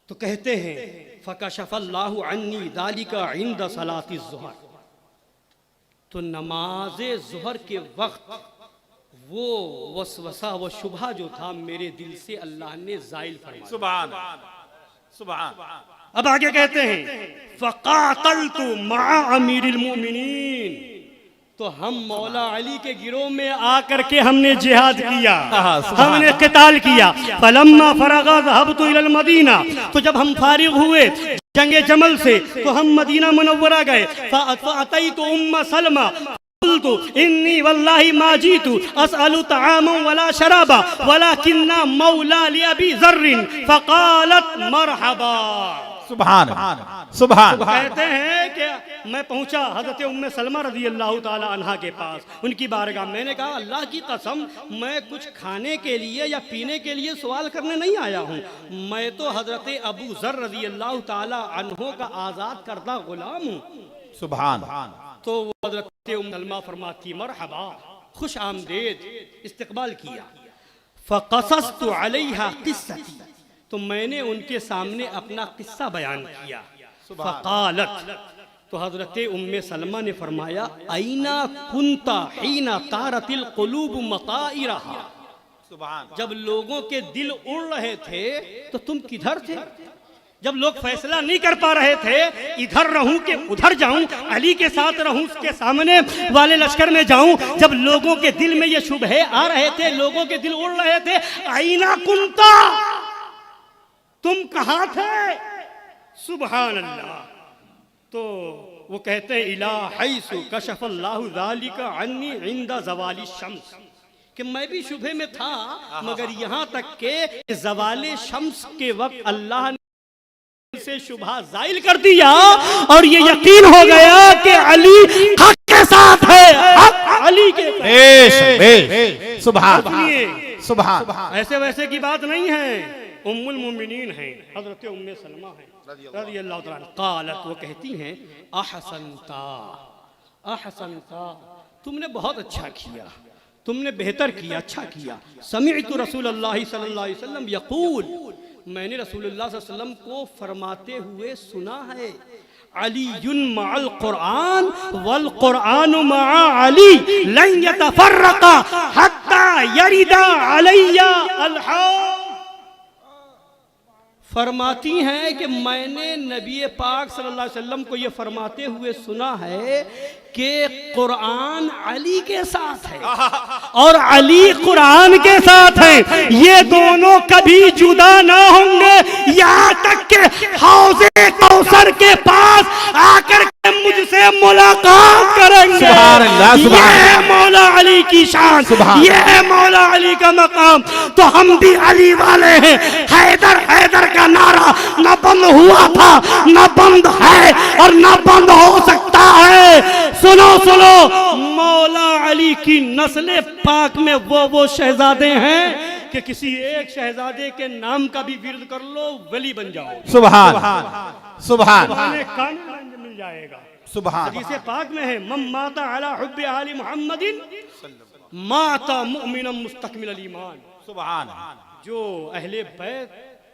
तो कहते हैं फ़कशफ़ल्लाहु अन्नी ज़ालिका इंद सलाति ज़ुहर, तो नमाज ज़ुहर के वक्त वो वसवसा व शुबहा जो था मेरे दिल से अल्लाह ने ज़ाइल फरमाया। सुभान सुभान। अब आगे कहते हैं फ़क़ातलतु मअ अमीरिल मोमिनीन, तो हम मौला अली के गिरोह में आकर के हमने जिहाद किया, हमने क़िताल किया। फलम्मा फरगा ज़हबतु इलल मदीना, तो जब हम फारिग हुए जंगे जमल से तो हम मदीना मुनव्वरा गए। फ़अतैतु उम्म सलमा क़ुल्तु इन्नी वल्लाहि मा जीतु अस्अलु तआमन वला शराबा वलाकिन्ना मौला लि अबी ज़र्रिन फ़क़ालत मरहबा। सुभान सुभान। कहते हैं कि मैं पहुंचा हजरत उम्मे सलमा रज़ी अल्लाह ताला अन्हा के पास, उनकी बारगाह। मैंने कहा अल्लाह की कसम, मैं कुछ खाने के लिए या पीने के लिए सवाल करने नहीं आया हूँ, मैं तो हजरत अबू ज़र रज़ी अल्लाह ताला अन्हो का आज़ाद करदा गुलाम हूँ। सुभान। तो वो हजरत उम्मे सलमा फरमाती मरहबा, खुश आमदेद, इस्तकबाल किया। फ़क़सस्तु अलैहा क़िस्सती, तो मैंने उनके सामने अपना किस्सा बयान किया। फ़क़ालत, तो हजरत उम्मे सलमा ने फरमाया ऐना कुंता हीना तारतिल क़ुलूब मताइरहा, जब लोगों के दिल उड़ रहे थे तो तुम किधर थे? जब लोग फैसला नहीं कर पा रहे थे इधर रहूं कि उधर जाऊं, अली के साथ रहूं उसके सामने वाले लश्कर में जाऊं, जब लोगों के दिल में ये शुबहे आ रहे थे, लोगों के दिल उड़ रहे थे, ऐना कुंता, तुम कहाँ थे? सुभान अल्लाह। तो वो कहते हैं इला हैसु कशफल्लाहु ज़ालिका अन्नी इंदा ज़वाली शम्स, कि मैं भी शुबहे में था, मगर यहाँ तक के ज़वाले शम्स के वक्त अल्लाह ने से शुबहा ज़ाइल कर दिया और ये यकीन हो गया कि अली हक के साथ है, हक अली के साथ। सुभान सुभान। ऐसे वैसे की बात नहीं है, उम्मुल मोमिनीन है, हजरत उम्मे सलमा है रज़ी अल्लाह ताला। क़ालत, वो कहती हैं अहसनता अहसनता, तुमने बहुत अच्छा किया, तुमने बेहतर किया, अच्छा किया। समिअतु रसूलुल्लाह सल्लल्लाहु अलैहि वसल्लम यक़ूल, मैंने रसूलुल्लाह सल्लल्लाहु अलैहि वसल्लम को फरमाते हुए सुना है अलीयुन मअल कुरआन वल कुरआन मअ अली लन यतफर्रका हत्ता यरिदा अलैया अल हौद। फरमाती हैं कि मैंने नबी पाक सल्लल्लाहु अलैहि वसल्लम को ये फरमाते हुए सुना है कि कुरान अली के साथ है और अली कुरान के साथ है, ये दोनों कभी जुदा ना होंगे, यहाँ तक के हौज़े कौसर के पास आकर के मुझसे मुलाकात करेंगे। ये है मौला अली की शान, ये है मौला अली का मकाम। तो हम भी अली वाले हैं। हैदर हैदर का नारा न बंद हुआ था, न बंद है और न बंद हो सकता है। सुनो सुनो, मौला अली की नस्ल पाक में वो शहजादे हैं कि किसी एक शहजादे के नाम का भी विर्द कर लो, वली बन जाओ। सुभान सुभान। कानून मिल जाएगा। सुभान। हदीस पाक में है मन माता अला हुब्बि आली मुहम्मदिन माता मुमिनन मुस्तकमिल ईमान। सुभान। जो अहले बैत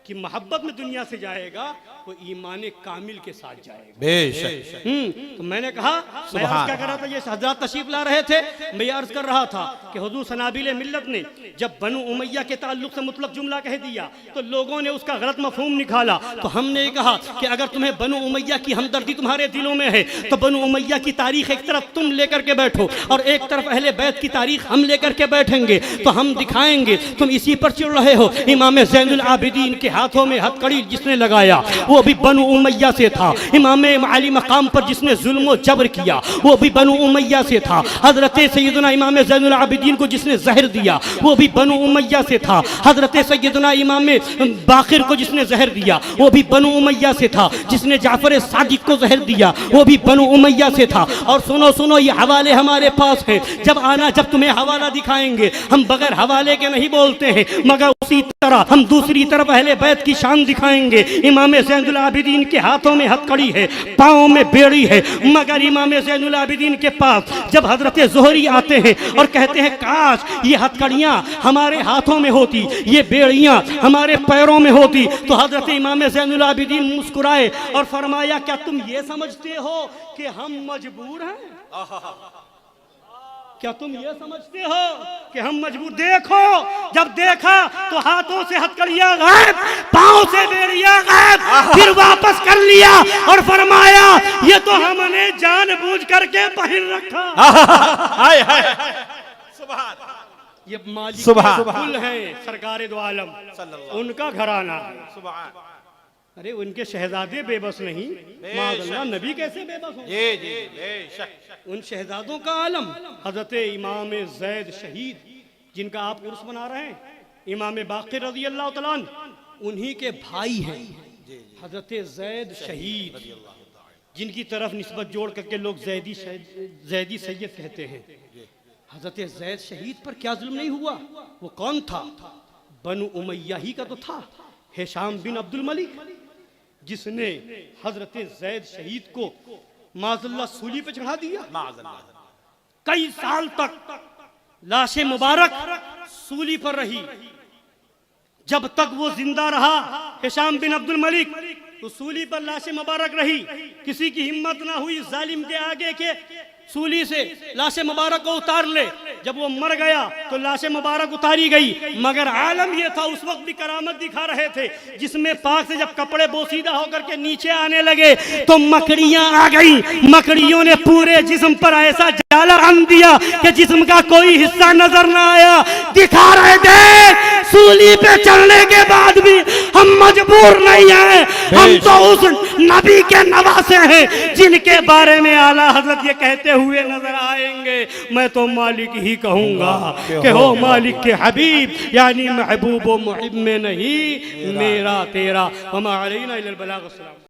कि मोहब्बत में दुनिया से जाएगा वो ईमान कामिल के साथ जाएगा। बेशक। तो मैंने कहा, मैं अर्ज क्या कर रहा था, ये हजरत तशरीफ ला रहे थे, मैं अर्ज कर रहा था कि हुजूर सनाबिल मिल्लत ने जब बनु उमैया के ताल्लुक से मुतलक जुमला कह दिया तो लोगों ने उसका गलत मफहूम निकाला। तो हमने कहा कि अगर तुम्हें बनु उमैया की हमदर्दी तुम्हारे दिलों में है तो बनु उमैया की तारीख एक तरफ तुम लेकर के बैठो और एक तरफ अहले बैत की तारीख हम लेकर के बैठेंगे, तो हम दिखाएंगे तुम इसी पर चिढ़ रहे हो। इमाम ज़ैनुल आबिदीन के हाथों में हथकड़ी जिसने लगाया वो भी बनु उमैया से था। इमाम अली मकाम पर जिसने जुल्म जबर किया वो भी बनु उमैया से था। हजरत सैयदना इमाम ज़ैनुल आबिदीन को जिसने जहर दिया वो भी बनु उमैया से था। हजरत सैयदना इमाम बाकिर को जिसने जहर दिया वो भी बनु उमैया से था। जिसने जाफर सादिक को जहर दिया वो भी बनु उमैया से था। और सुनो सुनो, ये हवाले हमारे पास हैं, जब आना जब तुम्हें हवाला दिखाएंगे हम बगैर हवाले के नहीं बोलते हैं, मगर उसी तरह हम दूसरी तरफ अहले बैत की शान दिखाएंगे। इमाम ज़ैनुल आबिदीन के हाथों में हथकड़ी है, पाँव में बेड़ी है, मगर इमाम ज़ैनुल आबिदीन के पास जब हजरत ज़ोहरी आते हैं और कहते हैं काश ये हथकड़ियाँ हमारे हाथों में होती, ये बेड़ियाँ हमारे पैरों में होती, तो हजरत इमाम ज़ैनुल आबिदीन मुस्कुराए और फरमाया क्या तुम ये समझते हो कि हम मजबूर हैं? क्या तुम ये समझते हो कि हम मजबूर? देखो, जब देखा तो हाथों से हथकड़ियां गायब, पांव से बेड़ियां गायब, फिर वापस कर लिया और फरमाया ये तो हमने जानबूझ करके पहन रखा। हाय हाय ये मालिक सुभान कुल है सरकार दो आलम, उनका घराना। अरे उनके शहजादे बेबस नहीं, माज़अल्लाह नबी कैसे बेबस हो? जी जी बेशक। उन शहजादों का आलम हजरत इमाम ज़ैद शहीद जिनका आप उर्स मना रहे हैं, इमाम बाक़िर रज़ी अल्लाह तआला अन्हु, उन्हीं के भाई हैं हजरत ज़ैद शहीद, जिनकी तरफ निस्बत जोड़ करके लोग ज़ैदी सैयद कहते हैं। हजरत ज़ैद शहीद पर क्या जुल्म नहीं हुआ? वो कौन था? बनु उमैया ही का तो था, हिशाम बिन अब्दुल मलिक, जिसने हजरत ज़ैद शहीद को माज़अल्लाह सूली पे चढ़ा दिया। कई साल तक लाश मुबारक सूली पर रही। जब तक वो जिंदा रहा हिशाम बिन अब्दुल मलिक, तो सूली पर लाश मुबारक रही। किसी की हिम्मत ना हुई जालिम के आगे के सूली से लाश मुबारक को उतार ले। जब वो मर गया तो लाश मुबारक उतारी गई, मगर आलम ये था उस वक्त भी करामत दिखा रहे थे, जिसमें पाक से जब कपड़े बोसीदा होकर के नीचे आने लगे तो मकड़ियां आ गई। मकड़ियों ने पूरे जिस्म पर ऐसा जाला बांध दिया कि जिस्म का कोई हिस्सा नजर ना आया। दिखा रहे थे सूली पे चढ़ने के बाद भी हम मजबूर नहीं हैं, हम तो उस नबी के नवासे हैं जिनके बारे में आला हजरत ये कहते हुए नजर आएंगे, मैं तो मालिक ही कहूंगा कि हो मालिक के हबीब, यानी महबूब व मुहिब में नहीं मेरा तेरा। वमा अलैना इल्लल बलाग।